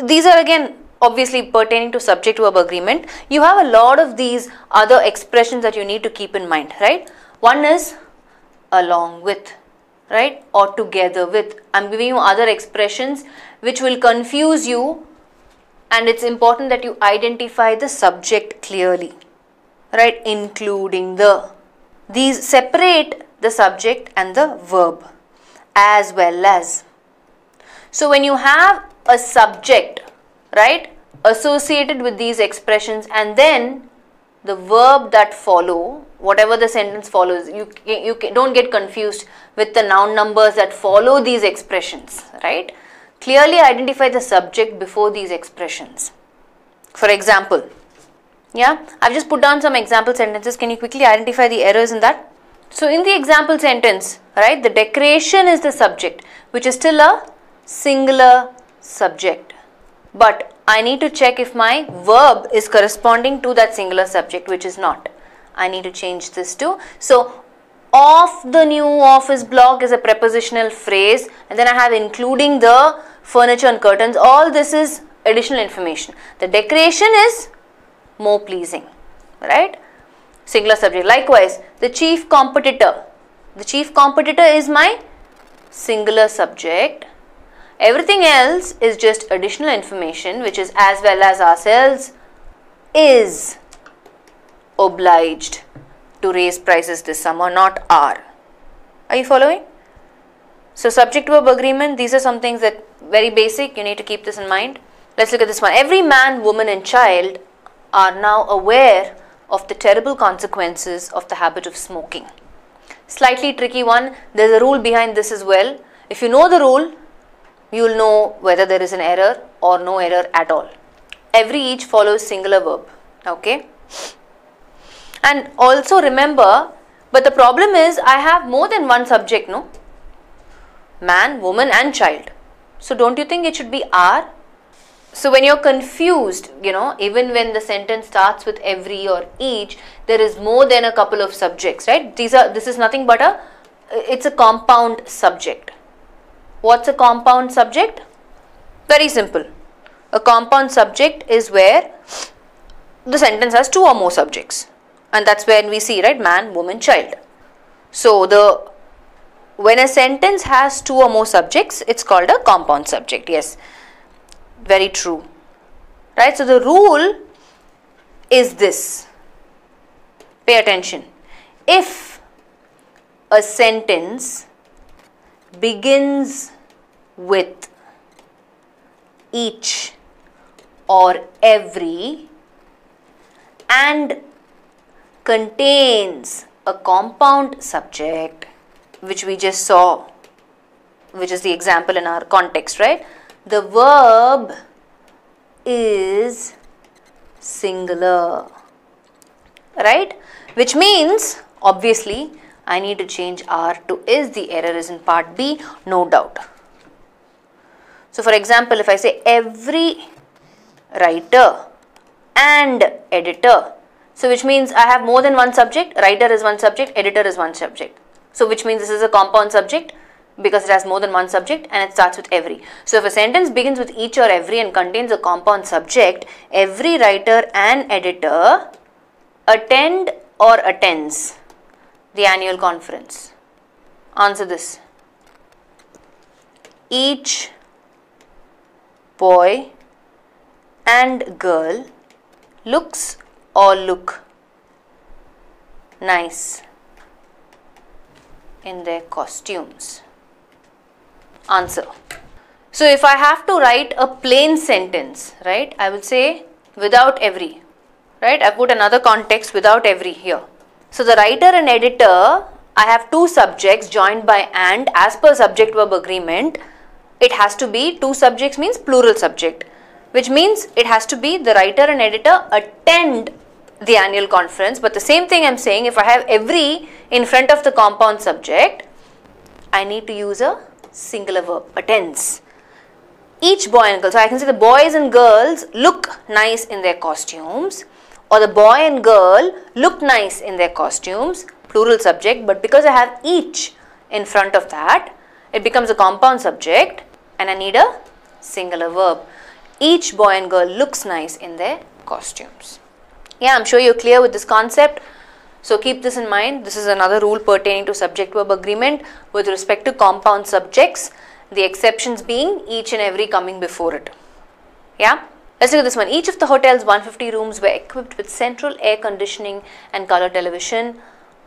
these are again obviously pertaining to subject verb agreement. You have a lot of these other expressions that you need to keep in mind. Right? One is along with. Right? Or together with. I'm giving you other expressions which will confuse you, and it's important that you identify the subject clearly. Right? Including the. These separate the subject and the verb as well as. So when you have a subject, right, associated with these expressions and then the verb that follow, whatever the sentence follows, you don't get confused with the noun numbers that follow these expressions, right? Clearly identify the subject before these expressions. For example, yeah, I've just put down some example sentences. Can you quickly identify the errors in that? So in the example sentence, right, the decoration is the subject, which is still a singular subject. But I need to check if my verb is corresponding to that singular subject, which is not. I need to change this to. So of the new office block is a prepositional phrase, and then I have including the furniture and curtains. All this is additional information. The decoration is more pleasing, right? Singular subject. Likewise, the chief competitor. The chief competitor is my singular subject. Everything else is just additional information, which is as well as ourselves is obliged to raise prices this summer, not are. Are you following? So subject verb agreement, these are some things that very basic, you need to keep this in mind. Let's look at this one. Every man, woman and child are now aware of the terrible consequences of the habit of smoking. Slightly tricky one. There's a rule behind this as well. If you know the rule, you will know whether there is an error or no error at all. Every each follows singular verb. Okay. And also remember, but the problem is I have more than one subject, no? Man, woman and child. So don't you think it should be are? So when you're confused, even when the sentence starts with every or each, there is more than a couple of subjects, right? This is nothing but it's a compound subject. What's a compound subject? Very simple. A compound subject is where the sentence has two or more subjects. And that's when we see, right, man, woman, child. So when a sentence has two or more subjects, it's called a compound subject. Yes. Very true. Right? So the rule is this. Pay attention. If a sentence begins with each or every and contains a compound subject, which we just saw, which is the example in our context, right? The verb is singular, right? Which means, obviously, I need to change are to is. The error is in part B, no doubt. So, for example, if I say every writer and editor, so which means I have more than one subject. Writer is one subject, editor is one subject. So, which means this is a compound subject, because it has more than one subject and it starts with every. So if a sentence begins with each or every and contains a compound subject, every writer and editor attend or attends the annual conference. Answer this. Each boy and girl looks or look nice in their costumes. Answer. So if I have to write a plain sentence, right, I will say without every, right? I put another context without every here. So the writer and editor, I have two subjects joined by and as per subject verb agreement. It has to be two subjects means plural subject, which means it has to be the writer and editor attend the annual conference. But the same thing I'm saying, if I have every in front of the compound subject, I need to use a singular verb, attends. Each boy and girl, so I can say the boys and girls look nice in their costumes, or the boy and girl look nice in their costumes, plural subject, but because I have each in front of that, it becomes a compound subject and I need a singular verb. Each boy and girl looks nice in their costumes. Yeah, I'm sure you're clear with this concept. So keep this in mind. This is another rule pertaining to subject verb agreement with respect to compound subjects. The exceptions being each and every coming before it. Yeah. Let's look at this one. Each of the hotel's 150 rooms were equipped with central air conditioning and color television.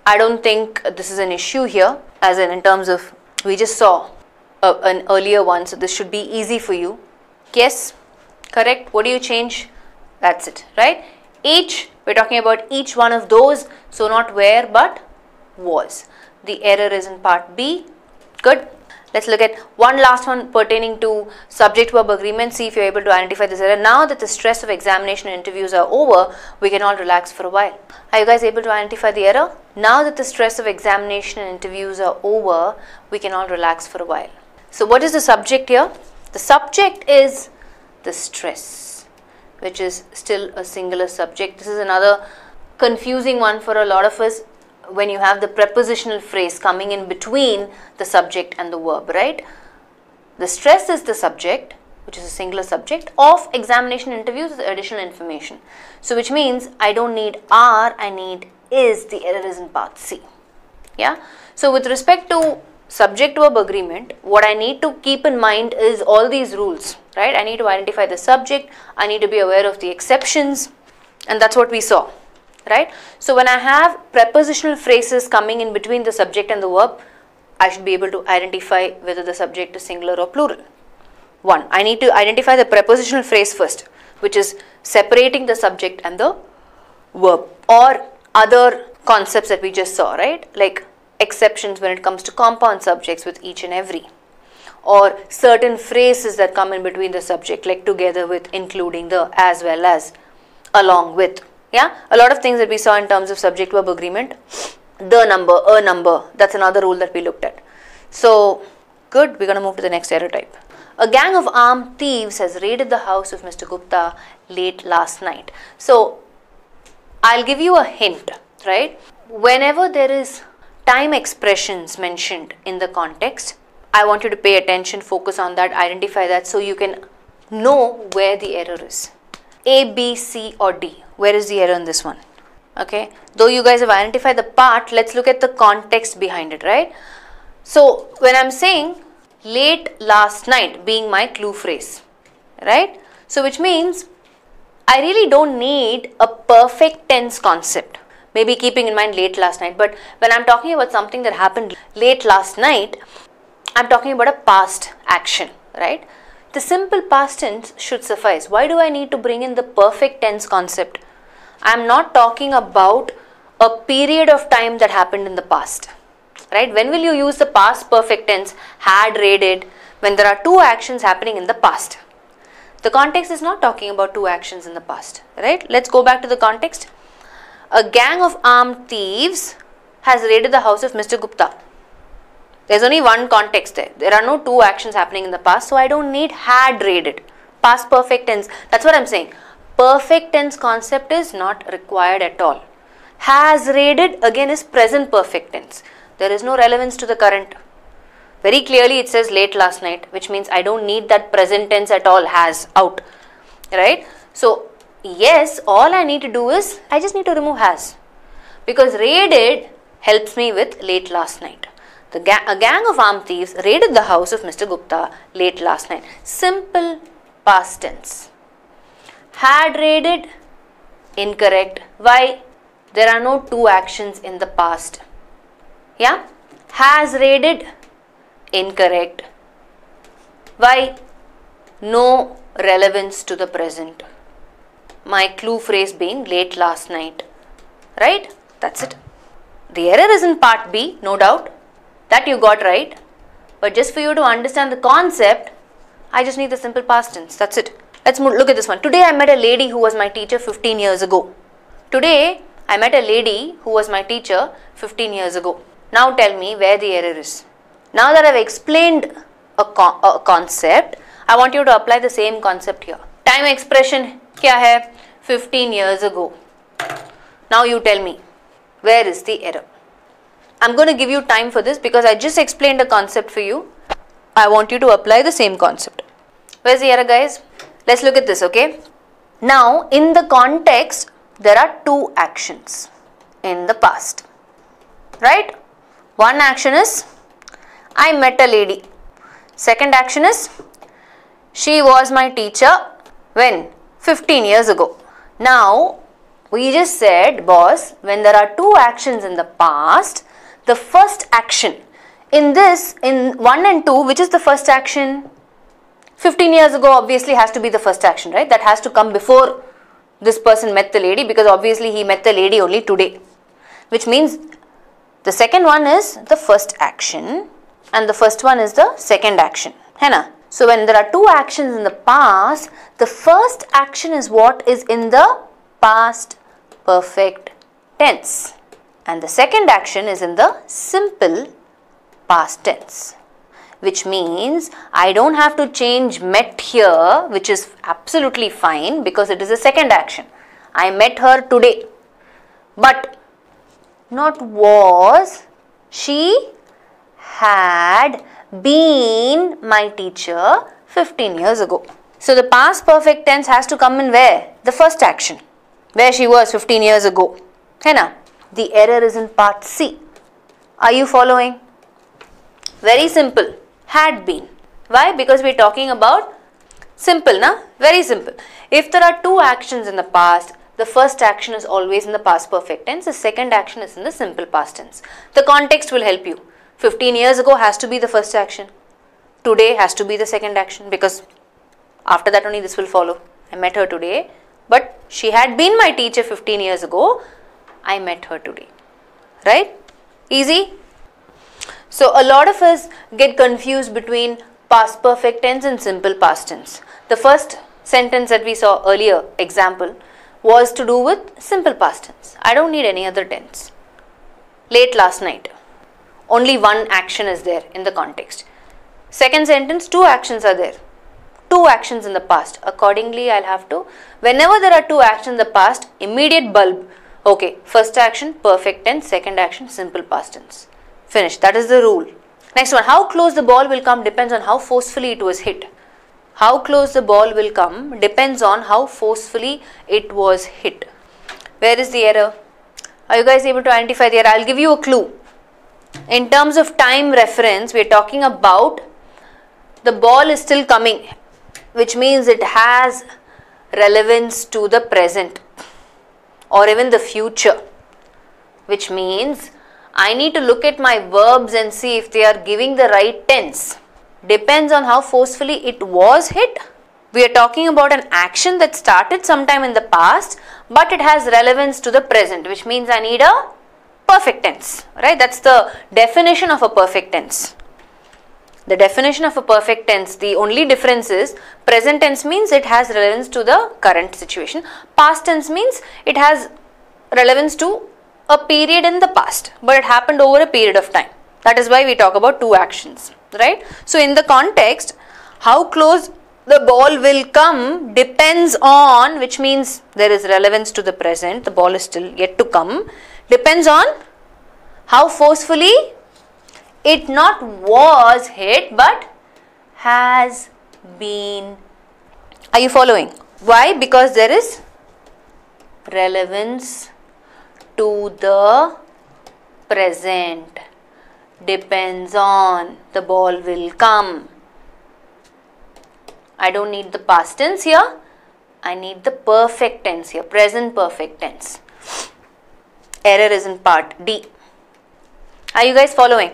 I don't think this is an issue here, as in terms of, we just saw an earlier one, so this should be easy for you. Yes, correct. What do you change? That's it, right? Each, we're talking about each one of those, so not where but was. The error is in part B. Good. Let's look at one last one pertaining to subject verb agreement. See if you're able to identify this error. Now that the stress of examination and interviews are over, we can all relax for a while. Are you guys able to identify the error? Now that the stress of examination and interviews are over, we can all relax for a while. So what is the subject here? The subject is the stress, which is still a singular subject. This is another confusing one for a lot of us. When you have the prepositional phrase coming in between the subject and the verb, right? The stress is the subject, which is a singular subject, of examination interviews with additional information. So which means I don't need are, I need is. The error is in part C. Yeah. So with respect to subject verb agreement, what I need to keep in mind is all these rules, right? I need to identify the subject, I need to be aware of the exceptions, and that's what we saw. Right? So when I have prepositional phrases coming in between the subject and the verb, I should be able to identify whether the subject is singular or plural. One, I need to identify the prepositional phrase first, which is separating the subject and the verb, or other concepts that we just saw, right? Like exceptions when it comes to compound subjects with each and every, or certain phrases that come in between the subject, like together with, including the, as well as, along with. Yeah, a lot of things that we saw in terms of subject verb agreement. The number, a number, that's another rule that we looked at. So, good, we're going to move to the next error type. A gang of armed thieves has raided the house of Mr. Gupta late last night. So, I'll give you a hint, right? Whenever there is time expressions mentioned in the context, I want you to pay attention, focus on that, identify that, so you can know where the error is. A, B, C or D. Where is the error in this one? Okay. Though you guys have identified the part, let's look at the context behind it, right? So, when I'm saying late last night being my clue phrase, right? So, which means I really don't need a perfect tense concept. Maybe keeping in mind late last night. But when I'm talking about something that happened late last night, I'm talking about a past action, right? The simple past tense should suffice. Why do I need to bring in the perfect tense concept? I am not talking about a period of time that happened in the past, right? When will you use the past perfect tense, had, raided, when there are two actions happening in the past? The context is not talking about two actions in the past, right? Let's go back to the context. A gang of armed thieves has raided the house of Mr. Gupta. There's only one context there. There are no two actions happening in the past, so I don't need had raided. Past perfect tense. That's what I'm saying. Perfect tense concept is not required at all. Has raided again is present perfect tense. There is no relevance to the current. Very clearly it says late last night, which means I don't need that present tense at all, has, out. Right? So, yes, all I need to do is, I just need to remove has. Because raided helps me with late last night. A gang of armed thieves raided the house of Mr. Gupta late last night. Simple past tense. Had raided, incorrect. Why? There are no two actions in the past. Yeah? has raided. Incorrect. Why? No relevance to the present. My clue phrase being late last night. Right? That's it. The error is in part B, no doubt. That you got right. But just for you to understand the concept, I just need the simple past tense. That's it. Let's look at this one. Today I met a lady who was my teacher 15 years ago. Today I met a lady who was my teacher 15 years ago. Now tell me where the error is. Now that I've explained a concept, I want you to apply the same concept here. Time expression kya hai? 15 years ago. Now you tell me, where is the error? I'm going to give you time for this because I just explained a concept for you. I want you to apply the same concept. Where's the error, guys? Let's look at this, okay? Now, in the context, there are two actions in the past, right? One action is, I met a lady. Second action is, she was my teacher when? 15 years ago. Now, we just said, boss, when there are two actions in the past, the first action in this, in 1 and 2, which is the first action? 15 years ago obviously has to be the first action, right? That has to come before this person met the lady, because obviously he met the lady only today. Which means the second one is the first action and the first one is the second action. Hai na? So when there are two actions in the past, the first action is what is in the past perfect tense. And the second action is in the simple past tense. Which means I don't have to change met here, which is absolutely fine because it is a second action. I met her today. But not was, she had been my teacher 15 years ago. So the past perfect tense has to come in where? The first action. Where she was 15 years ago. Hai na? The error is in part C. Are you following? Very simple. Had been. Why? Because we are talking about simple, na? Very simple. If there are two actions in the past, the first action is always in the past perfect tense. The second action is in the simple past tense. The context will help you. 15 years ago has to be the first action. Today has to be the second action, because after that only this will follow. I met her today, but she had been my teacher 15 years ago. I met her today. Right? Easy? So a lot of us get confused between past perfect tense and simple past tense. The first sentence that we saw earlier, example, was to do with simple past tense. I don't need any other tense. Late last night. Only one action is there in the context. Second sentence, two actions are there. Two actions in the past. Accordingly, I'll have to, whenever there are two actions in the past, immediate bulb. Okay, first action, perfect tense. Second action, simple past tense. Finish. That is the rule. Next one, how close the ball will come depends on how forcefully it was hit. How close the ball will come depends on how forcefully it was hit. Where is the error? Are you guys able to identify the error? I'll give you a clue. In terms of time reference, we are talking about the ball is still coming, which means it has relevance to the present or even the future, which means I need to look at my verbs and see if they are giving the right tense. Depends on how forcefully it was hit. We are talking about an action that started sometime in the past, but it has relevance to the present, which means I need a perfect tense, right? That's the definition of a perfect tense. The definition of a perfect tense, the only difference is present tense means it has relevance to the current situation. Past tense means it has relevance to a period in the past, but it happened over a period of time. That is why we talk about two actions, right? So in the context, how close the ball will come depends on, which means there is relevance to the present, the ball is still yet to come, depends on how forcefully it not was hit but has been. Are you following? Why? Because there is relevance to the present. Depends on, the ball will come. I don't need the past tense here. I need the perfect tense here, present perfect tense. Error is in part D. Are you guys following?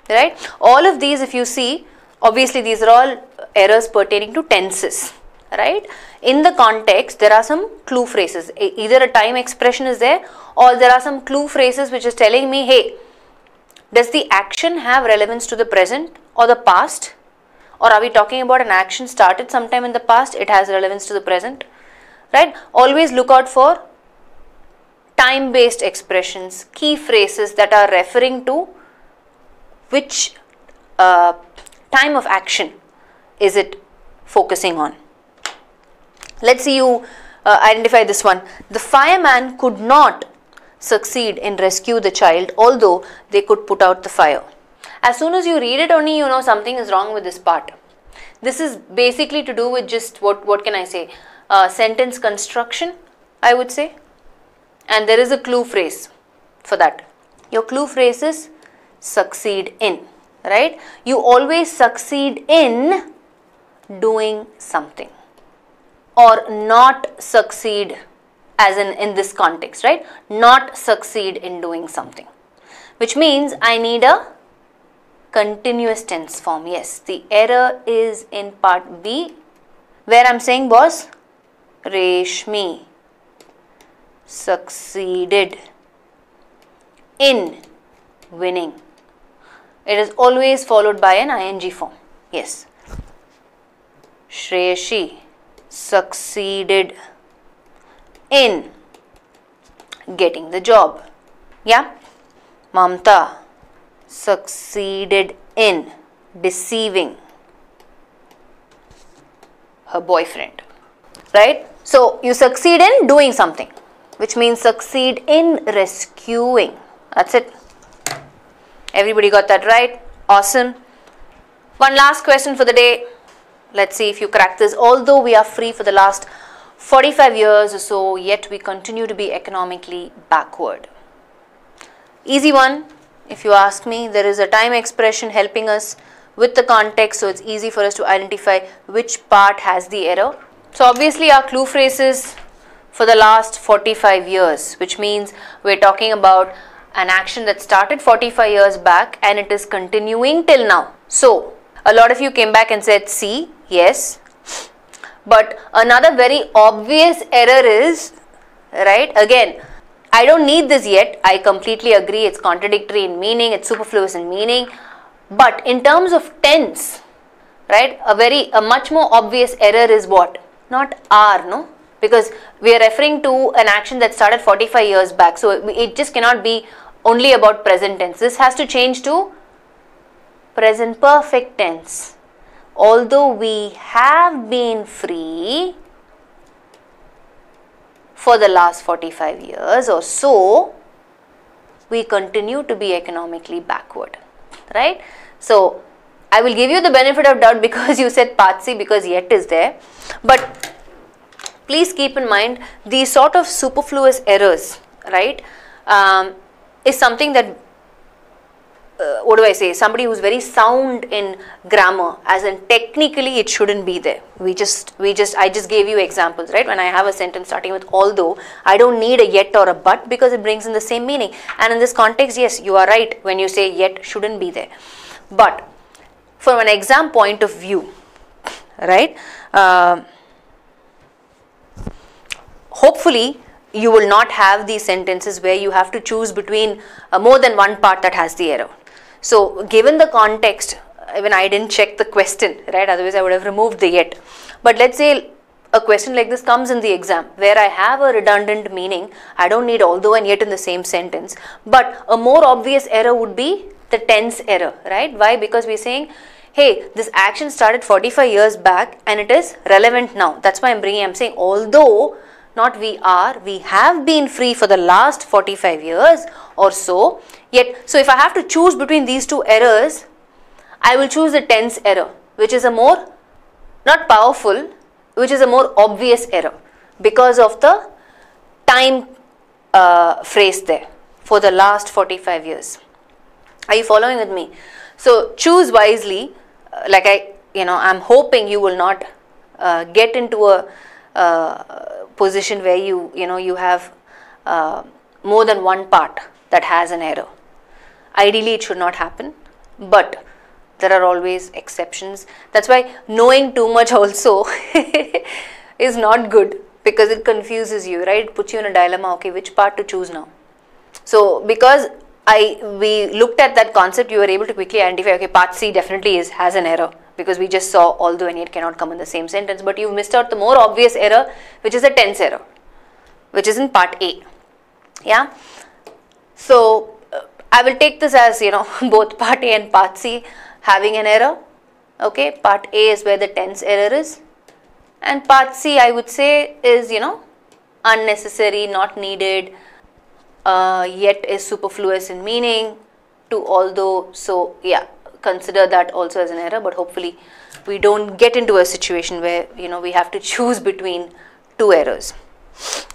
right? All of these, if you see, obviously these are all errors pertaining to tenses, right? In the context, there are some clue phrases. Either a time expression is there, or there are some clue phrases which is telling me, hey, does the action have relevance to the present or the past? Or are we talking about an action started sometime in the past, it has relevance to the present, right? Always look out for time-based expressions, key phrases that are referring to which time of action is it focusing on. Let's see you identify this one. The fireman could not succeed in rescue the child, although they could put out the fire. As soon as you read it only, you know something is wrong with this part. This is basically to do with just what can I say, sentence construction, I would say. And there is a clue phrase for that. Your clue phrase is succeed in, right? You always succeed in doing something, or not succeed, as in this context, right? Not succeed in doing something, which means I need a continuous tense form. Yes, the error is in part B, where I'm saying, boss, Reshmi succeeded in winning. It is always followed by an ing form. Yes. Shreyashi succeeded in getting the job. Yeah. Mamta succeeded in deceiving her boyfriend. Right? So you succeed in doing something, which means succeed in rescuing. That's it. Everybody got that right? Awesome. One last question for the day. Let's see if you crack this. Although we are free for the last 45 years or so, yet we continue to be economically backward. Easy one. If you ask me, there is a time expression helping us with the context, so it's easy for us to identify which part has the error. So obviously our clue phrases for the last 45 years, which means we're talking about an action that started 45 years back and it is continuing till now. So a lot of you came back and said C, yes, but another very obvious error is, right, again, I don't need this yet. I completely agree. It's contradictory in meaning. It's superfluous in meaning. But in terms of tense, right, a much more obvious error is what? Not are, no? Because we are referring to an action that started 45 years back. So it just cannot be only about present tense. This has to change to present perfect tense. Although we have been free for the last 45 years or so, we continue to be economically backward, right? So I will give you the benefit of doubt because you said part C, because yet is there. But please keep in mind these sort of superfluous errors, right, is something that, what do I say, somebody who's very sound in grammar, as in technically it shouldn't be there. I just gave you examples, right? When I have a sentence starting with although, I don't need a yet or a but because it brings in the same meaning. And in this context, yes, you are right when you say yet shouldn't be there. But from an exam point of view, right, hopefully you will not have these sentences where you have to choose between more than one part that has the error. So given the context, even I didn't check the question, right, otherwise I would have removed the yet. But let's say a question like this comes in the exam where I have a redundant meaning, I don't need although and yet in the same sentence, but a more obvious error would be the tense error, right? Why? Because we're saying, hey, this action started 45 years back and it is relevant now. That's why I'm saying although, not we have been free for the last 45 years or so, yet, so if I have to choose between these two errors, I will choose the tense error, which is a more, not powerful, which is a more obvious error because of the time phrase there, for the last 45 years. Are you following with me? So choose wisely, I'm hoping you will not get into a position where you have more than one part that has an error. Ideally, it should not happen. but there are always exceptions. That's why knowing too much also is not good, because it confuses you, right? It puts you in a dilemma, okay, which part to choose now. So because we looked at that concept, you were able to quickly identify, okay, part C definitely has an error, because we just saw although and yet cannot come in the same sentence, but you missed out the more obvious error, which is a tense error, which is in part A. Yeah. So I will take this as, both part A and part C having an error. Okay, part A is where the tense error is, and part C, I would say, is, unnecessary, not needed, yet is superfluous in meaning to although. So yeah, consider that also as an error, but hopefully we don't get into a situation where, we have to choose between two errors.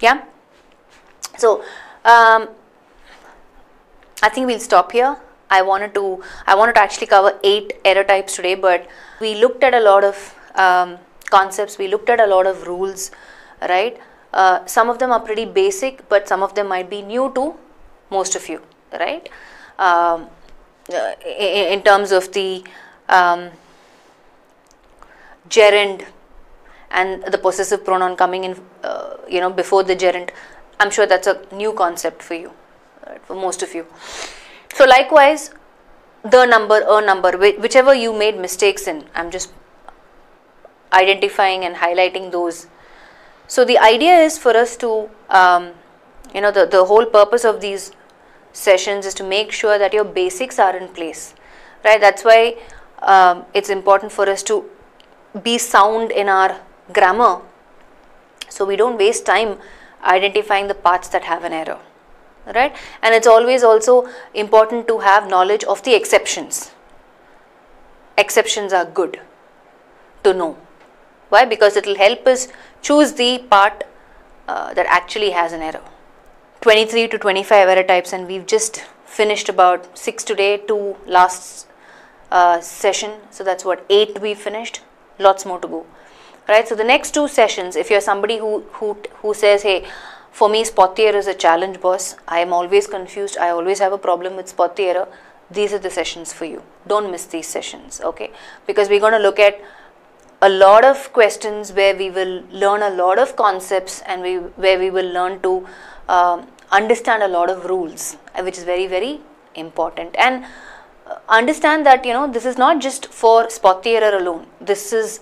Yeah. So I think we'll stop here. I wanted to actually cover 8 error types today, but we looked at a lot of concepts, we looked at a lot of rules, right? Some of them are pretty basic, but some of them might be new to most of you, right? In terms of the gerund and the possessive pronoun coming in, before the gerund, I'm sure that's a new concept for you, right, for most of you. So likewise, the number, a number, whichever you made mistakes in, I'm just identifying and highlighting those. So the idea is for us to, the whole purpose of these sessions is to make sure that your basics are in place, right? That's why it's important for us to be sound in our grammar, so we don't waste time identifying the parts that have an error, right? And it's always also important to have knowledge of the exceptions. Exceptions are good to know. Why? Because it will help us choose the part that actually has an error. 23 to 25 error types, and we've just finished about 6 today, 2 last session. So that's what, 8 we finished. Lots more to go, right? So the next 2 sessions, if you're somebody who says, hey, for me spot the error is a challenge, boss, I am always confused, I always have a problem with spot the error, these are the sessions for you. Don't miss these sessions, okay? Because we're going to look at a lot of questions where we will learn a lot of concepts, and where we will learn to understand a lot of rules, which is very, very important. And understand that, this is not just for spot the error alone. This is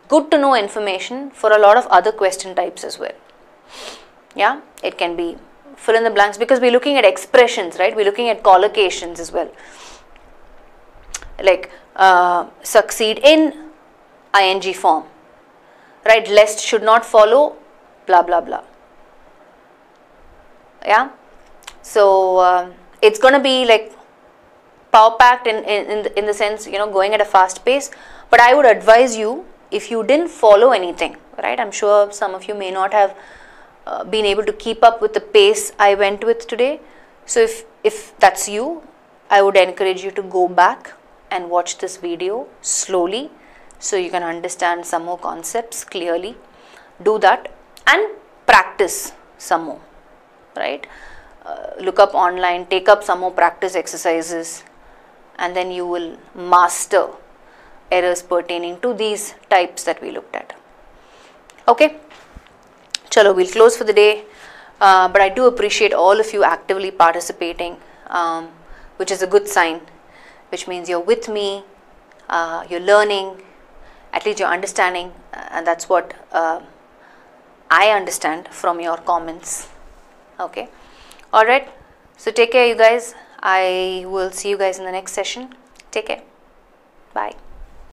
good to know information for a lot of other question types as well. Yeah, it can be fill in the blanks, because we're looking at expressions, right? We're looking at collocations as well, like succeed in ing form, right? Lest should not follow, blah blah blah. Yeah, so it's going to be like power packed in the sense, going at a fast pace. But I would advise you, if you didn't follow anything, right? I'm sure some of you may not have been able to keep up with the pace I went with today. So if that's you, I would encourage you to go back and watch this video slowly, so you can understand some more concepts clearly. Do that and practice some more, right? Look up online, take up some more practice exercises, and then you will master errors pertaining to these types that we looked at. Okay, chalo, we'll close for the day, but I do appreciate all of you actively participating, which is a good sign, which means you're with me, you're learning, at least you're understanding, and that's what I understand from your comments. Okay, all right, so take care, you guys. I will see you guys in the next session. Take care. Bye.